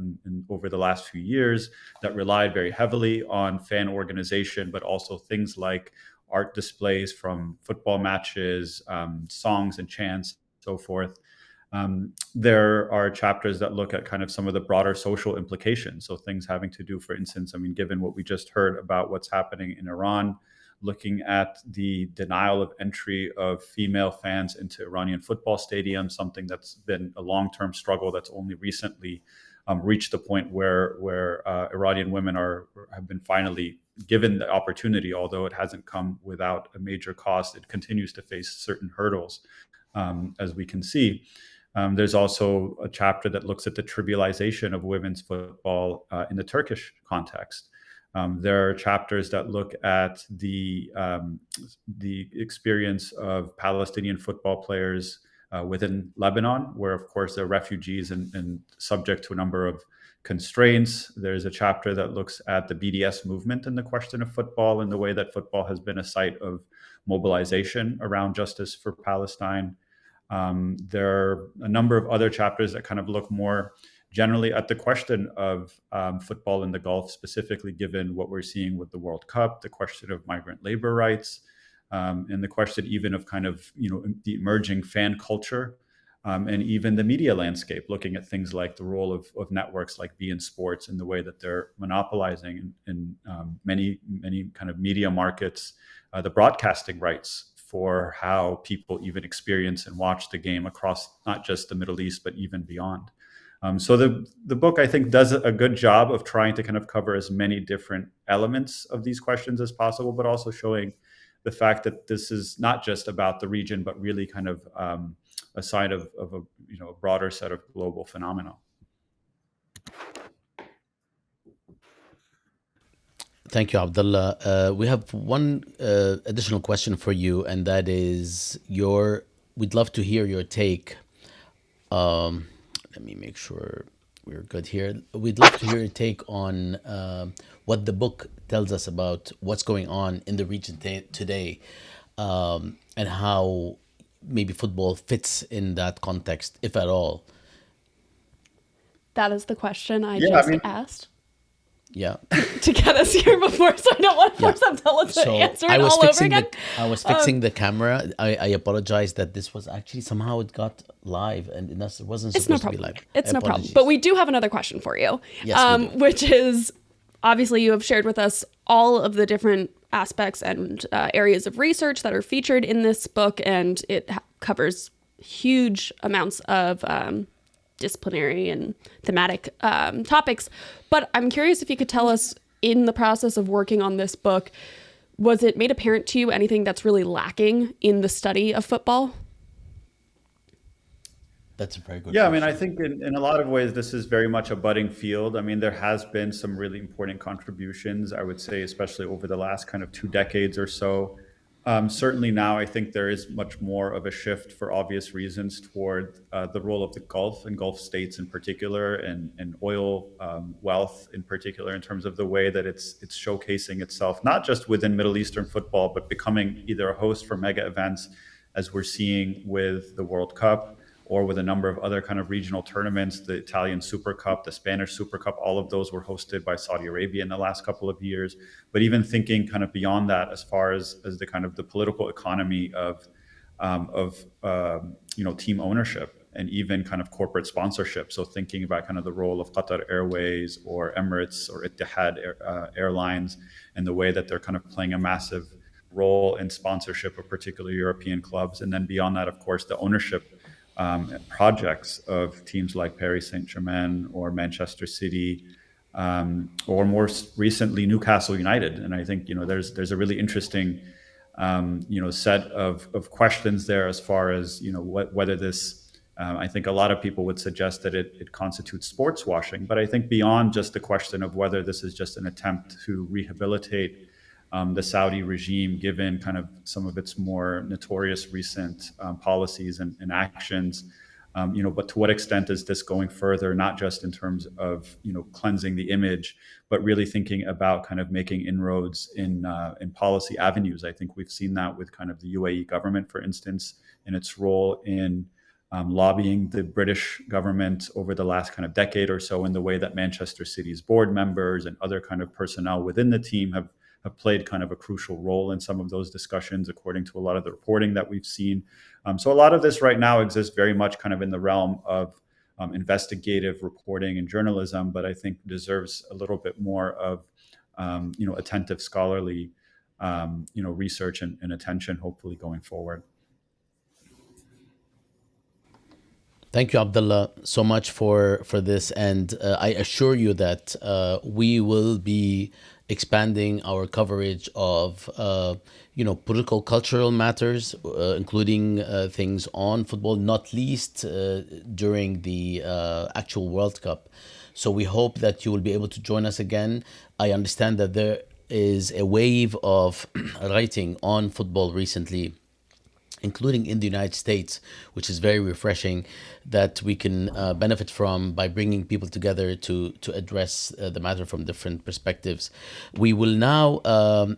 over the last few years, that relied very heavily on fan organization, but also things like art displays from football matches, songs and chants, so forth. There are chapters that look at kind of some of the broader social implications. So things having to do, for instance, I mean, given what we just heard about what's happening in Iran, looking at the denial of entry of female fans into Iranian football stadiums, something that's been a long-term struggle that's only recently reached the point where Iranian women have been finally given the opportunity, although it hasn't come without a major cost. It continues to face certain hurdles, as we can see. There's also a chapter that looks at the trivialization of women's football in the Turkish context. There are chapters that look at the experience of Palestinian football players within Lebanon, where, of course, they're refugees and subject to a number of constraints. There's a chapter that looks at the BDS movement and the question of football and the way that football has been a site of mobilization around justice for Palestine. There are a number of other chapters that kind of look more generally at the question of football in the Gulf, specifically given what we're seeing with the World Cup, the question of migrant labor rights, and the question even of kind of the emerging fan culture, and even the media landscape, looking at things like the role of networks like beIN Sports and the way that they're monopolizing in many kind of media markets, the broadcasting rights for how people even experience and watch the game across not just the Middle East, but even beyond. So the book, I think, does a good job of trying to kind of cover as many different elements of these questions as possible, but also showing the fact that this is not just about the region, but really kind of a sign of a broader set of global phenomena. Thank you, Abdullah. We have one additional question for you, and that is we'd love to hear your take. Let me make sure we're good here. We'd love to hear your take on what the book tells us about what's going on in the region today, and how maybe football fits in that context, if at all. That is the question I Yeah, I just mean- asked Yeah. to get us here before, so I don't want to force Abdullah to answer it all over again. I was fixing the camera. I apologize that this was actually somehow it got live and it wasn't It's no supposed to be problem. live. It's no problem. Apologies. But we do have another question for you. Yes, we do. Which is, obviously you have shared with us all of the different aspects and areas of research that are featured in this book, and it covers huge amounts of disciplinary and thematic topics. But I'm curious if you could tell us, in the process of working on this book, was it made apparent to you anything that's really lacking in the study of football? That's a very good Yeah, I question. mean, I think in a lot of ways, this is very much a budding field. I mean, there has been some really important contributions, I would say, especially over the last kind of 2 decades or so. Certainly now, I think there is much more of a shift for obvious reasons toward the role of the Gulf and Gulf states in particular, and oil wealth in particular, in terms of the way that it's showcasing itself, not just within Middle Eastern football, but becoming either a host for mega events, as we're seeing with the World Cup, or with a number of other kind of regional tournaments, the Italian Super Cup, the Spanish Super Cup, all of those were hosted by Saudi Arabia in the last couple of years. But even thinking kind of beyond that, as far as the kind of the political economy of team ownership and even kind of corporate sponsorship. So thinking about kind of the role of Qatar Airways or Emirates or Etihad Airlines, and the way that they're kind of playing a massive role in sponsorship of particular European clubs. And then beyond that, of course, the ownership projects of teams like Paris Saint-Germain or Manchester City, or more recently Newcastle United. And I think there's a really interesting set of questions there, as far as whether this. I think a lot of people would suggest that it constitutes sports washing, but I think beyond just the question of whether this is just an attempt to rehabilitate the Saudi regime, given kind of some of its more notorious recent policies and actions, but to what extent is this going further, not just in terms of cleansing the image, but really thinking about kind of making inroads in policy avenues. I think we've seen that with kind of the UAE government, for instance, in its role in lobbying the British government over the last kind of decade or so, in the way that Manchester City's board members and other kind of personnel within the team have played kind of a crucial role in some of those discussions, according to a lot of the reporting that we've seen. So a lot of this right now exists very much kind of in the realm of investigative reporting and journalism, but I think deserves a little bit more of attentive scholarly research and attention, hopefully going forward. Thank you, Abdullah, so much for this. And I assure you that we will be expanding our coverage of political, cultural matters, including things on football, not least during the actual World Cup. So we hope that you will be able to join us again. I understand that there is a wave of writing on football recently, including in the United States, which is very refreshing, that we can benefit from by bringing people together to address the matter from different perspectives. We will now,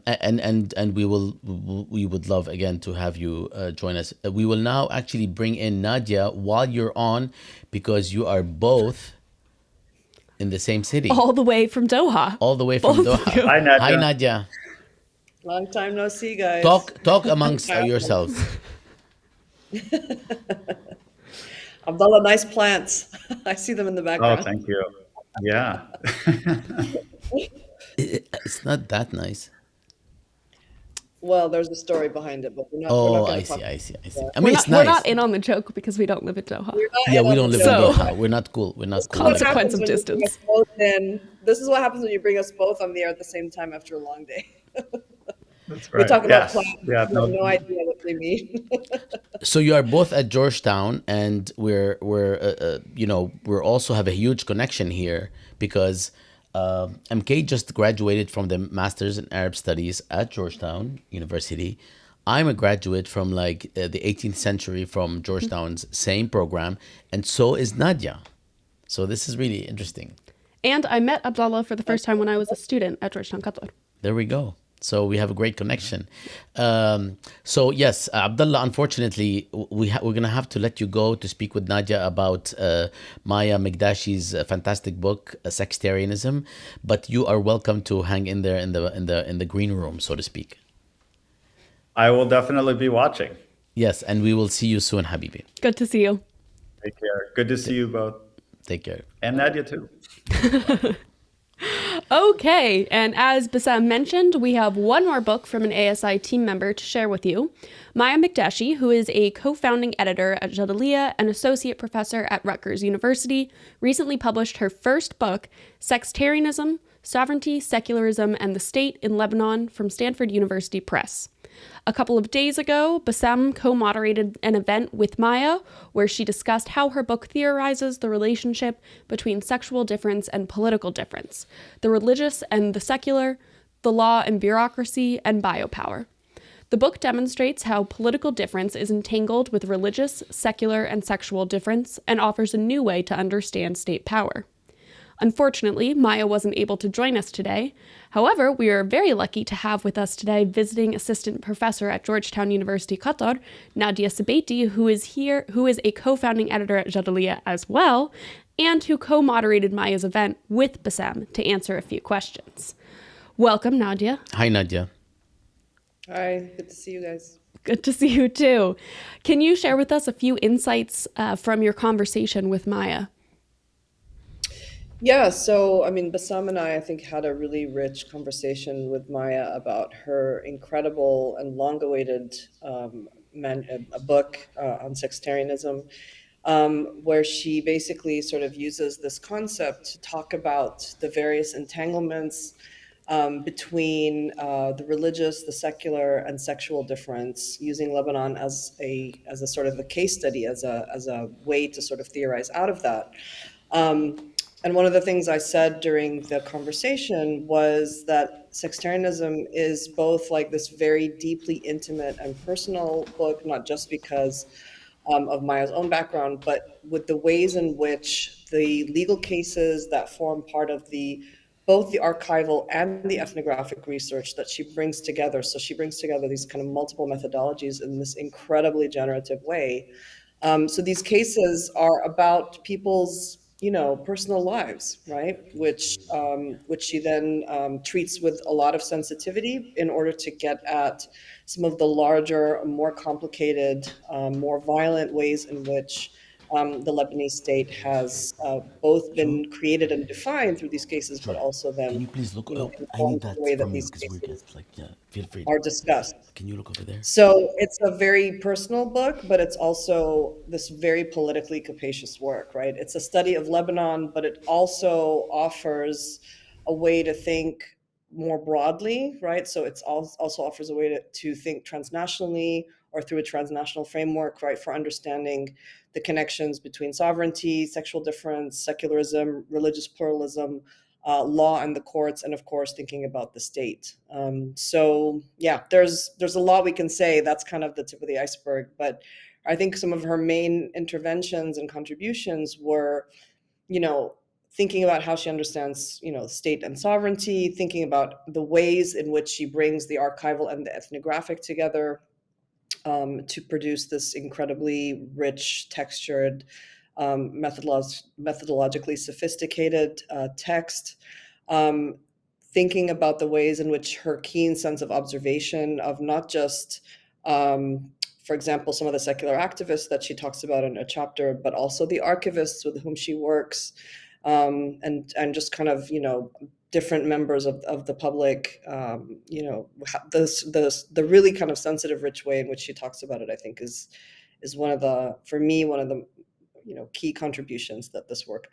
and we would love again to have you join us. We will now actually bring in Nadia while you're on, because you are both in the same city. All the way from Doha. All the way from Both of Doha. you. Hi, Nadia. Hi, Nadia. Long time no see, guys. Talk amongst yourselves. Abdullah, nice plants. I see them in the background. Oh, thank you. Yeah. It's not that nice. Well, there's a story behind it, but we're not Oh, going I to talk. see. I Yeah. mean, We're it's not, we're nice. not in on the joke because we don't live in Doha. We're not Yeah, in we on don't the live in show. Doha. We're not cool. We're not cool. What Consequence happens of when you bring distance. us both in? This is what happens when you bring us both on the air at the same time after a long day. That's We right. talk about Yes. plants. Yeah, We have no idea what they mean. So you are both at Georgetown, and we're also have a huge connection here because MK just graduated from the Masters in Arab Studies at Georgetown University. I'm a graduate from the 18th century from Georgetown's same program, and so is Nadia. So this is really interesting. And I met Abdullah for the first time when I was a student at Georgetown, Qatar. There we go. So we have a great connection. So yes, Abdullah, unfortunately, we're going to have to let you go to speak with Nadia about Maya Mikdashi's fantastic book, Sextarianism. But you are welcome to hang in there in the green room, so to speak. I will definitely be watching. Yes, and we will see you soon, Habibi. Good to see you. Take care. Good to see you both. Take care. And Nadia too. Okay, and as Bassam mentioned, we have one more book from an ASI team member to share with you. Maya Mikdashi, who is a co-founding editor at Jadaliyya and associate professor at Rutgers University, recently published her first book, Sextarianism, Sovereignty, Secularism, and the State in Lebanon from Stanford University Press. A couple of days ago, Bassam co-moderated an event with Maya where she discussed how her book theorizes the relationship between sexual difference and political difference, the religious and the secular, the law and bureaucracy, and biopower. The book demonstrates how political difference is entangled with religious, secular, and sexual difference and offers a new way to understand state power. Unfortunately, Maya wasn't able to join us today. However, we are very lucky to have with us today visiting assistant professor at Georgetown University, Qatar, Nadia Sabaiti, who is a co-founding editor at Jadaliyya as well, and who co-moderated Maya's event with Bassam to answer a few questions. Welcome, Nadia. Hi, Nadia. Hi, good to see you guys. Good to see you too. Can you share with us a few insights from your conversation with Maya? Yeah, so I mean, Bassam and I think, had a really rich conversation with Maya about her incredible and long-awaited a book on sextarianism, where she basically sort of uses this concept to talk about the various entanglements between the religious, the secular, and sexual difference, using Lebanon as a sort of a case study, as a way to sort of theorize out of that. And one of the things I said during the conversation was that Sextarianism is both like this very deeply intimate and personal book, not just because of Maya's own background, but with the ways in which the legal cases that form part of both the archival and the ethnographic research that she brings together. So she brings together these kind of multiple methodologies in this incredibly generative way. So these cases are about people's personal lives, right? Which she then treats with a lot of sensitivity in order to get at some of the larger, more complicated, more violent ways in which the Lebanese state has both been created and defined through these cases, but also then, Can you please look? I need informed the that way that from you these because we're cases like, yeah, feel free. are discussed. Can you look over there? So it's a very personal book, but it's also this very politically capacious work, right? It's a study of Lebanon, but it also offers a way to think more broadly, right? So it's also offers a way to think transnationally or through a transnational framework, right, for understanding the connections between sovereignty, sexual difference, secularism, religious pluralism, law and the courts, and of course thinking about the state. So yeah, there's a lot we can say. That's kind of the tip of the iceberg, but I think some of her main interventions and contributions were, thinking about how she understands, state and sovereignty, thinking about the ways in which she brings the archival and the ethnographic together to produce this incredibly rich, textured, methodologically sophisticated text, thinking about the ways in which her keen sense of observation of not just, for example, some of the secular activists that she talks about in a chapter, but also the archivists with whom she works, and just kind of, different members of the public, the really kind of sensitive, rich way in which she talks about it, I think is one of the key contributions that this work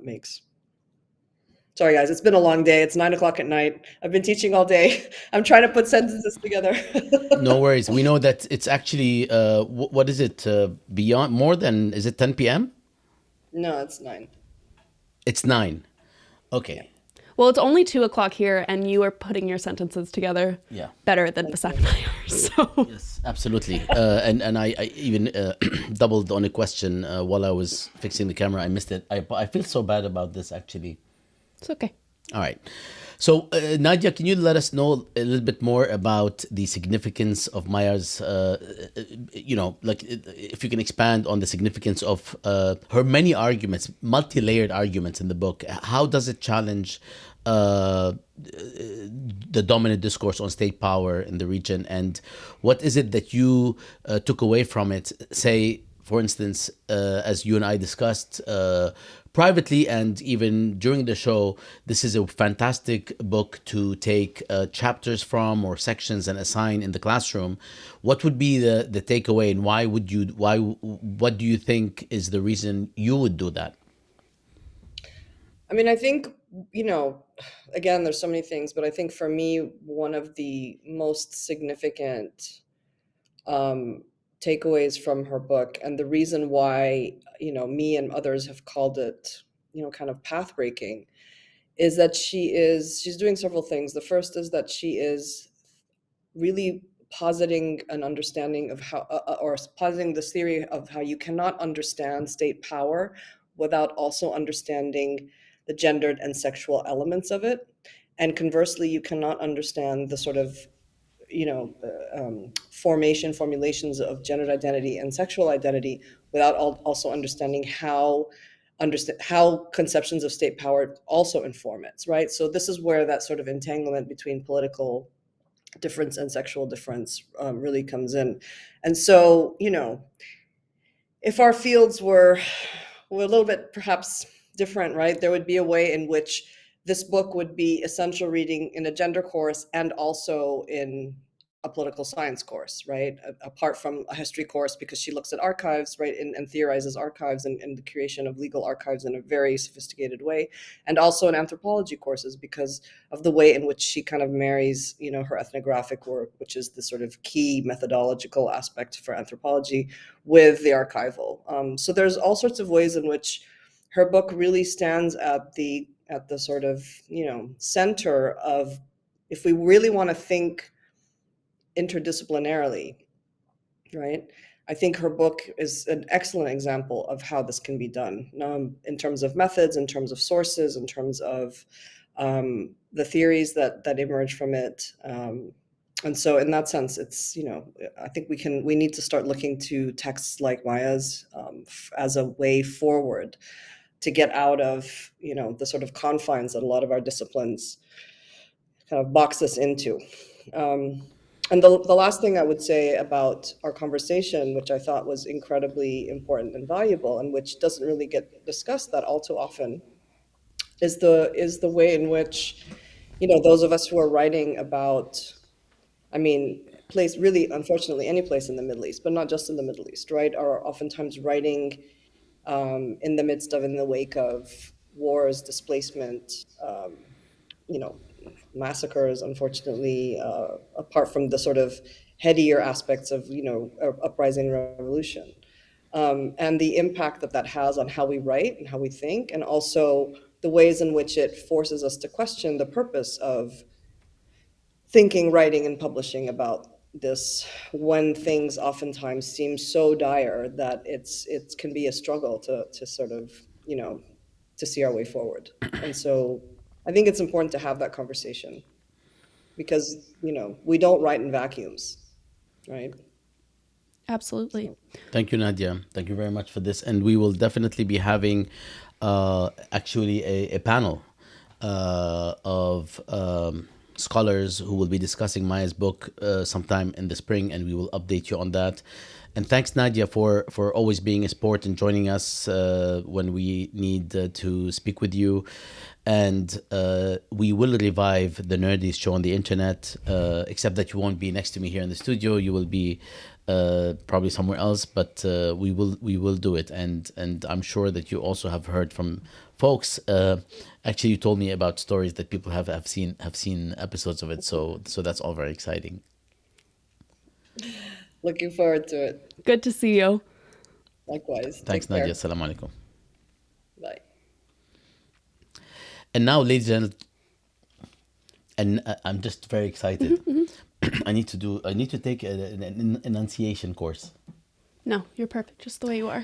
makes. Sorry, guys, it's been a long day. It's 9:00 at night. I've been teaching all day. I'm trying to put sentences together. No worries. We know that it's actually, what is it? Beyond more than, is it 10 p.m.? No, it's 9. It's 9. Okay. Well, it's only 2:00 here, and you are putting your sentences together better than Bassam and I are. So yes, absolutely. And I even doubled on a question while I was fixing the camera. I missed it. I feel so bad about this, actually. It's okay. All right. So, Nadia, can you let us know a little bit more about the significance of Maya's, like if you can expand on the significance of her many arguments, multi-layered arguments in the book. How does it challenge the dominant discourse on state power in the region? And what is it that you took away from it? Say, for instance, as you and I discussed privately and even during the show, this is a fantastic book to take chapters from or sections and assign in the classroom. What would be the takeaway, and what do you think is the reason you would do that? I mean, I think, again, there's so many things, but I think for me, one of the most significant takeaways from her book, and the reason why, me and others have called it, kind of path breaking, is that she's doing several things. The first is that she is really positing an understanding of how, or positing this theory of how you cannot understand state power without also understanding the gendered and sexual elements of it. And conversely, you cannot understand the sort of formulations of gendered identity and sexual identity without also understanding how conceptions of state power also inform it, right? So this is where that sort of entanglement between political difference and sexual difference really comes in. And so, if our fields were a little bit perhaps different, right, there would be a way in which this book would be essential reading in a gender course and also in a political science course, right? Apart from a history course, because she looks at archives, right, and theorizes archives and the creation of legal archives in a very sophisticated way, and also in anthropology courses because of the way in which she kind of marries, her ethnographic work, which is the sort of key methodological aspect for anthropology, with the archival. So there's all sorts of ways in which her book really stands at the sort of, center of, if we really want to think interdisciplinarily, right? I think her book is an excellent example of how this can be done, in terms of methods, in terms of sources, in terms of the theories that emerge from it. And so in that sense, it's, I think we need to start looking to texts like Maya's as a way forward to get out of, the sort of confines that a lot of our disciplines kind of box us into. And the last thing I would say about our conversation, which I thought was incredibly important and valuable, and which doesn't really get discussed that all too often, is the way in which, those of us who are writing about, really, unfortunately, any place in the Middle East, but not just in the Middle East, right, are oftentimes writing in the wake of wars, displacement, massacres, unfortunately, apart from the sort of headier aspects of, uprising revolution, and the impact that has on how we write and how we think, and also the ways in which it forces us to question the purpose of thinking, writing, and publishing about this, when things oftentimes seem so dire that it can be a struggle to sort of, to see our way forward. And so I think it's important to have that conversation because, we don't write in vacuums, right? Absolutely. Thank you, Nadia. Thank you very much for this. And we will definitely be having actually a panel of scholars who will be discussing Maya's book sometime in the spring, and we will update you on that. And thanks, Nadia, for always being a sport and joining us when we need to speak with you. And we will revive the Nerdies show on the internet, except that you won't be next to me here in the studio. You will be probably somewhere else, but we will do it. And I'm sure that you also have heard from folks. Actually, you told me about stories that people have seen episodes of it. So that's all very exciting. Looking forward to it. Good to see you. Likewise. Thanks, Nadia. Assalamu alaikum. Bye. And now, ladies and I'm just very excited. I need to take an enunciation course. No, you're perfect just the way you are.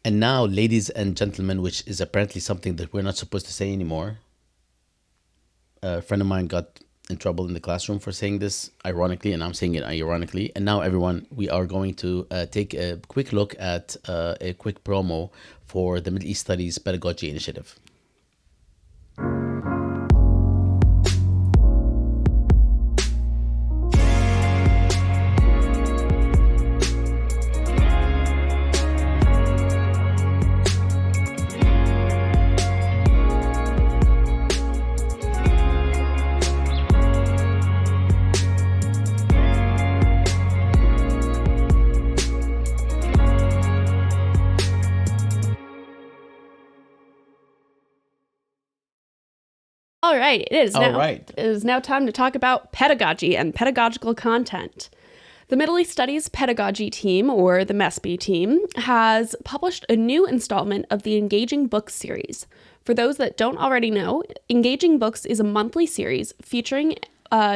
And now, ladies and gentlemen, which is apparently something that we're not supposed to say anymore. a friend of mine got in trouble in the classroom for saying this ironically, and I'm saying it ironically. And now, everyone, we are going to take a quick look at a quick promo for the Middle East Studies Pedagogy Initiative. All right, it is now. All right. It is now time to talk about pedagogy and pedagogical content. The Middle East Studies Pedagogy team, or the MESPE team, has published a new installment of the Engaging Books series. For those that don't already know, Engaging Books is a monthly series featuring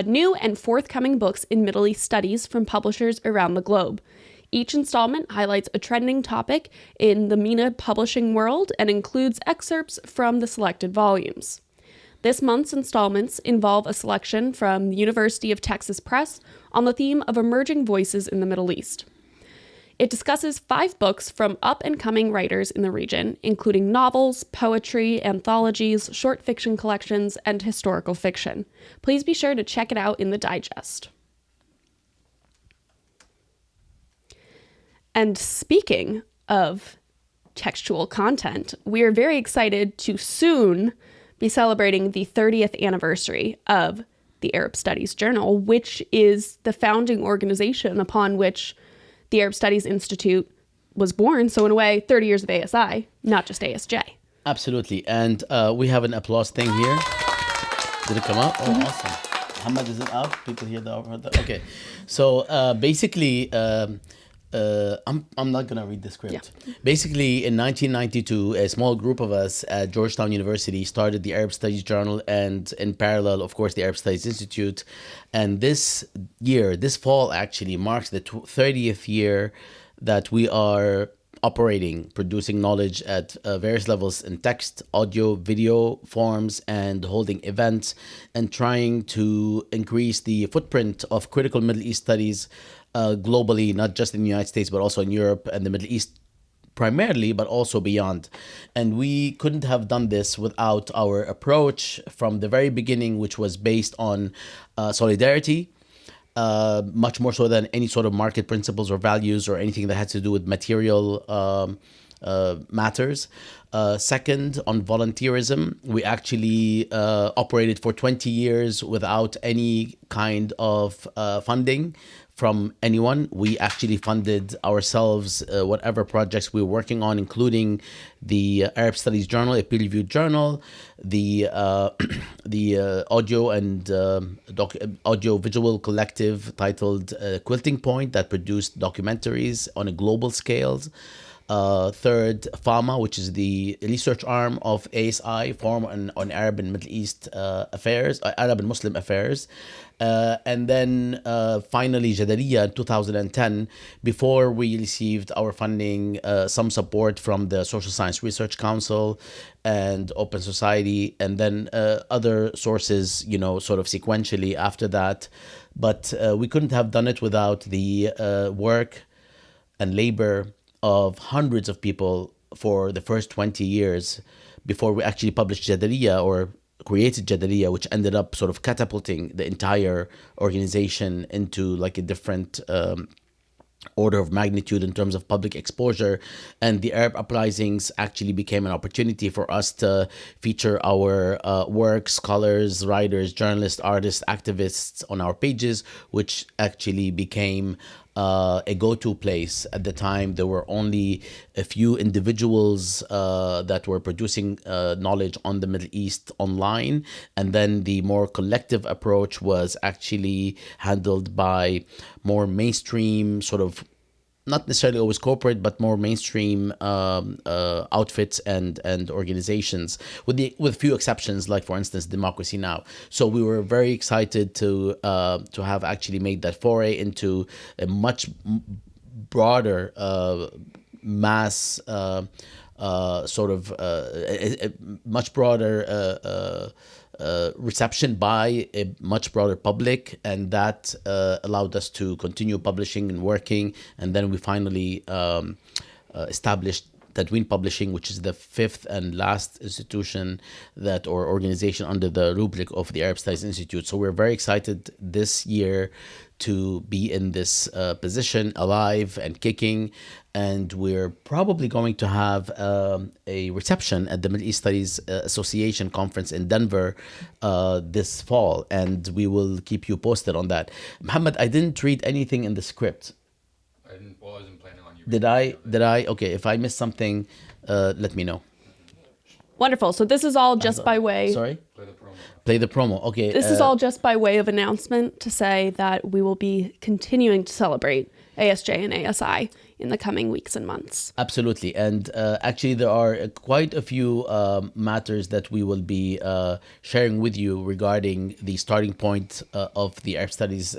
new and forthcoming books in Middle East studies from publishers around the globe. Each installment highlights a trending topic in the MENA publishing world and includes excerpts from the selected volumes. This month's installments involve a selection from the University of Texas Press on the theme of emerging voices in the Middle East. It discusses 5 books from up-and-coming writers in the region, including novels, poetry, anthologies, short fiction collections, and historical fiction. Please be sure to check it out in the digest. And speaking of textual content, we are very excited to soon be celebrating the 30th anniversary of the Arab Studies Journal, which is the founding organization upon which the Arab Studies Institute was born. So in a way, 30 years of ASI, not just ASJ. Absolutely. And we have an applause thing here. Did it come up? Oh, awesome. Hamad, is it up? People hear the okay. So basically, I'm not going to read the script. Yeah. Basically, in 1992, a small group of us at Georgetown University started the Arab Studies Journal, and in parallel, of course, the Arab Studies Institute. And this fall actually, marks the 30th year that we are operating, producing knowledge at various levels in text, audio, video forms, and holding events, and trying to increase the footprint of critical Middle East studies globally, not just in the United States, but also in Europe and the Middle East primarily, but also beyond. And we couldn't have done this without our approach from the very beginning, which was based on solidarity, much more so than any sort of market principles or values or anything that had to do with material matters. Second, on volunteerism, we actually operated for 20 years without any kind of funding from anyone. We actually funded ourselves whatever projects we were working on, including the Arab Studies Journal, a peer-reviewed journal, the audio and audio-visual collective titled Quilting Point that produced documentaries on a global scale. Third, FAMA, which is the research arm of ASI, Forum on Arab and Middle East Affairs, Arab and Muslim Affairs. And then finally, Jadaliyya in 2010, before we received our funding, some support from the Social Science Research Council and Open Society, and then other sources, sort of sequentially after that. But we couldn't have done it without the work and labor of hundreds of people for the first 20 years before we actually published Jadaliyya or created Jadaliyya, which ended up sort of catapulting the entire organization into like a different order of magnitude in terms of public exposure. And the Arab uprisings actually became an opportunity for us to feature our work, scholars, writers, journalists, artists, activists on our pages, which actually became a go-to place. At the time, there were only a few individuals that were producing knowledge on the Middle East online. And then the more collective approach was actually handled by more mainstream, sort of not necessarily always corporate, but more mainstream outfits and organizations, with few exceptions, like for instance Democracy Now! So we were very excited to have actually made that foray into a much broader mass sort of a much broader reception by a much broader public, and that allowed us to continue publishing and working. And then we finally established Tadween Publishing, which is the fifth and last institution or organization under the rubric of the Arab Studies Institute. So we're very excited this year to be in this position, alive and kicking. And we're probably going to have a reception at the Middle East Studies Association conference in Denver this fall, and we will keep you posted on that. Muhammad, I didn't read anything in the script. Wasn't planning on you. Did I? Okay, if I missed something, let me know. Wonderful. So this is all just by way. Sorry? Play the promo. Okay. This is all just by way of announcement to say that we will be continuing to celebrate ASJ and ASI in the coming weeks and months. Absolutely. And actually, there are quite a few matters that we will be sharing with you regarding the starting point of the Arab Studies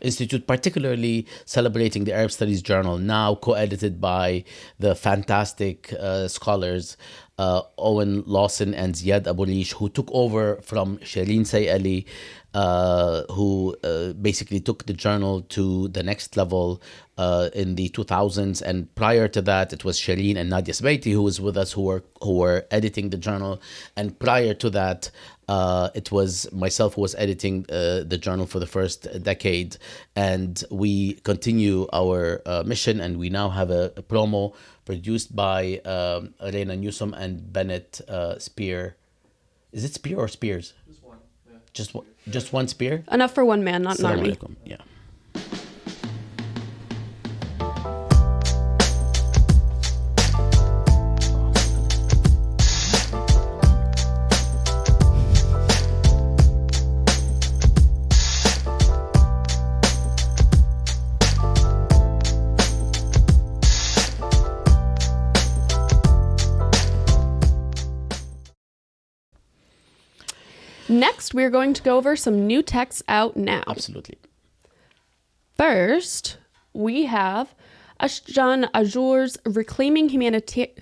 Institute, particularly celebrating the Arab Studies Journal, now co-edited by the fantastic scholars Owen Lawson and Ziad Aboulish, who took over from Shireen Sayali, who basically took the journal to the next level in the 2000s. And prior to that, it was Shireen and Nadia Sbaiti who was with us, who were editing the journal. And prior to that, it was myself who was editing the journal for the first decade. And we continue our mission, and we now have a promo produced by Elena Newsom and Bennett Spear. Is it Spear or Spears? Just one. Yeah. Just one spear? Enough for one man, not an army. Alaikum. Yeah. Next, we're going to go over some new texts out now. Absolutely. First, we have Ashjan Ajour's Reclaiming Humanity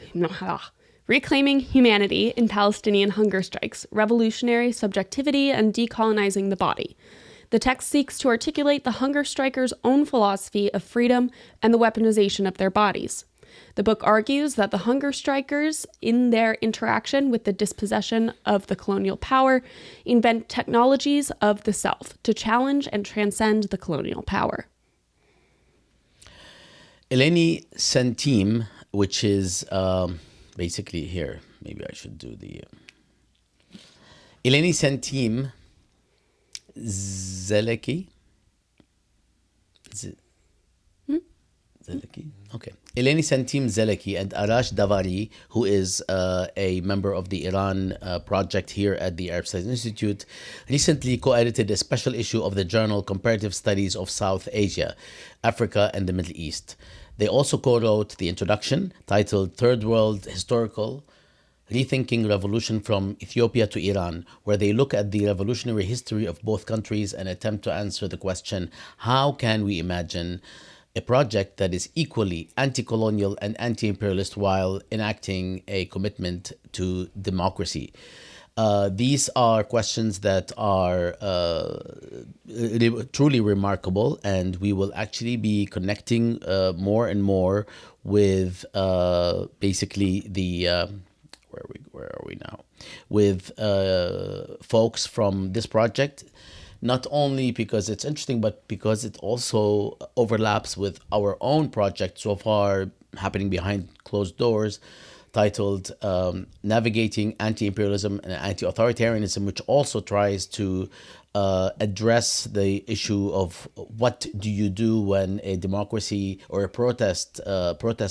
in Palestinian Hunger Strikes, Revolutionary Subjectivity and Decolonizing the Body. The text seeks to articulate the hunger strikers' own philosophy of freedom and the weaponization of their bodies. The book argues that the hunger strikers, in their interaction with the dispossession of the colonial power, invent technologies of the self to challenge and transcend the colonial power. Eleni Sentim, which is basically here, maybe I should do the... Eleni Sentim Zeleki. Zeleki? Okay. Eleni Sentim Zeleki and Arash Davari, who is a member of the Iran project here at the Arab Studies Institute, recently co-edited a special issue of the journal Comparative Studies of South Asia, Africa, and the Middle East. They also co-wrote the introduction titled Third World Historical Rethinking Revolution from Ethiopia to Iran, where they look at the revolutionary history of both countries and attempt to answer the question, how can we imagine a project that is equally anti-colonial and anti-imperialist while enacting a commitment to democracy? These are questions that are truly remarkable, and we will actually be connecting more and more with basically the where are we now? With folks from this project. Not only because it's interesting, but because it also overlaps with our own project so far happening behind closed doors, titled Navigating Anti-Imperialism and Anti-Authoritarianism, which also tries to address the issue of what do you do when a democracy or a protest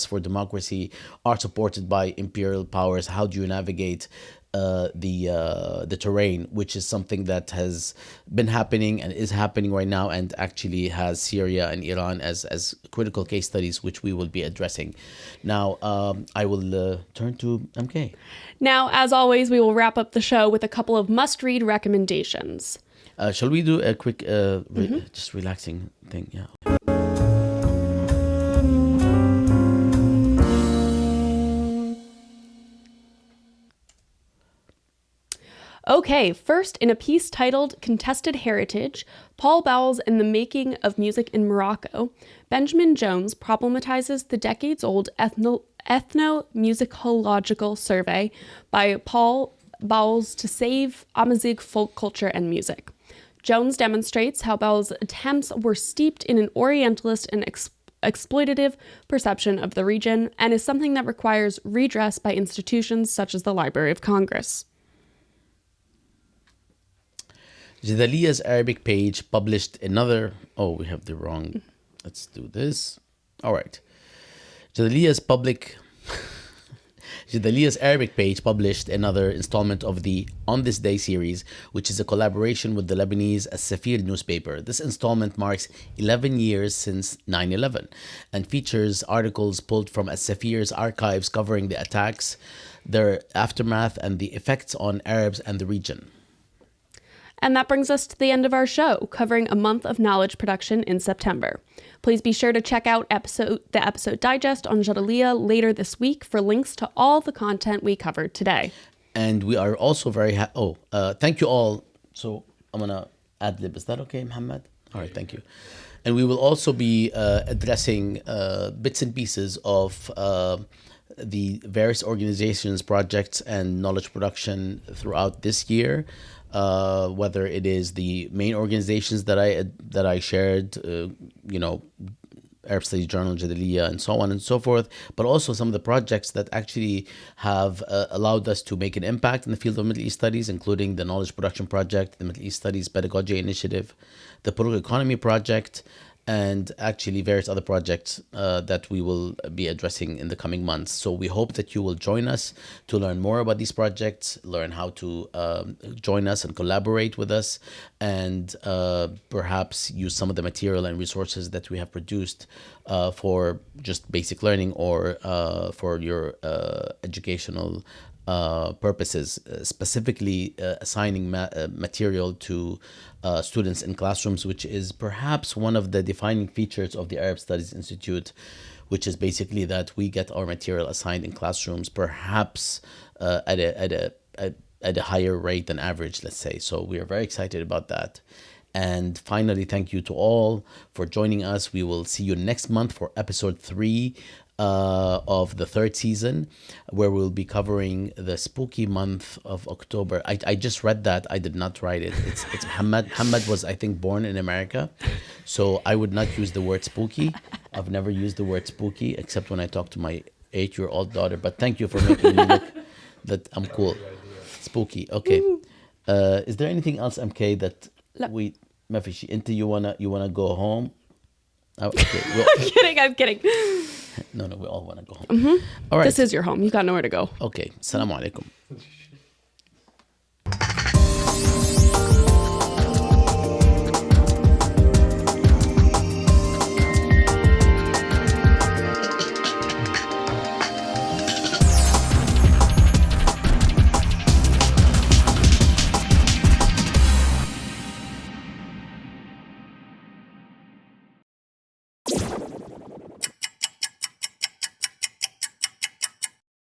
for democracy are supported by imperial powers. How do you navigate the terrain, which is something that has been happening and is happening right now, and actually has Syria and Iran as critical case studies, which we will be addressing. Now, I will turn to MK. Now, as always, we will wrap up the show with a couple of must-read recommendations. Shall we do a quick, just relaxing thing? Yeah. Okay, first, in a piece titled Contested Heritage, Paul Bowles and the Making of Music in Morocco, Benjamin Jones problematizes the decades-old ethno-musicological survey by Paul Bowles to save Amazigh folk culture and music. Jones demonstrates how Bowles' attempts were steeped in an Orientalist and exploitative perception of the region and is something that requires redress by institutions such as the Library of Congress. Jadaliyya's Arabic page published another... Oh, we have the wrong... Let's do this. All right. Jadaliyya's Arabic page published another installment of the On This Day series, which is a collaboration with the Lebanese As-Safir newspaper. This installment marks 11 years since 9/11 and features articles pulled from As-Safir's archives covering the attacks, their aftermath, and the effects on Arabs and the region. And that brings us to the end of our show, covering a month of knowledge production in September. Please be sure to check out the episode digest on Jadaliyya later this week for links to all the content we covered today. And we are also very thank you all. So I'm going to ad-lib. Is that okay, Muhammad? All right, thank you. And we will also be addressing bits and pieces of the various organizations, projects, and knowledge production throughout this year. Whether it is the main organizations that I shared, Arab Studies Journal, Jadaliyya, and so on and so forth, but also some of the projects that actually have allowed us to make an impact in the field of Middle East studies, including the Knowledge Production Project, the Middle East Studies Pedagogy Initiative, the Political Economy Project, and actually various other projects that we will be addressing in the coming months. So we hope that you will join us to learn more about these projects, learn how to join us and collaborate with us, and perhaps use some of the material and resources that we have produced for just basic learning or for your educational purposes, specifically assigning material to students in classrooms, which is perhaps one of the defining features of the Arab Studies Institute, which is basically that we get our material assigned in classrooms, perhaps at a higher rate than average, let's say. So we are very excited about that. And finally, thank you to all for joining us. We will see you next month for episode 3 of the 3rd season, where we'll be covering the spooky month of October. I just read that. I did not write it. It's Muhammad. Muhammad was, I think, born in America, so I would not use the word spooky. I've never used the word spooky except when I talk to my 8-year-old daughter. But thank you for making me look that I'm cool. Spooky. Okay. Is there anything else, MK, that we... ما في شيء. انت you wanna go home? Okay. I'm kidding. No, we all want to go home. All right. This is your home. You got nowhere to go. Okay. Assalamu alaikum.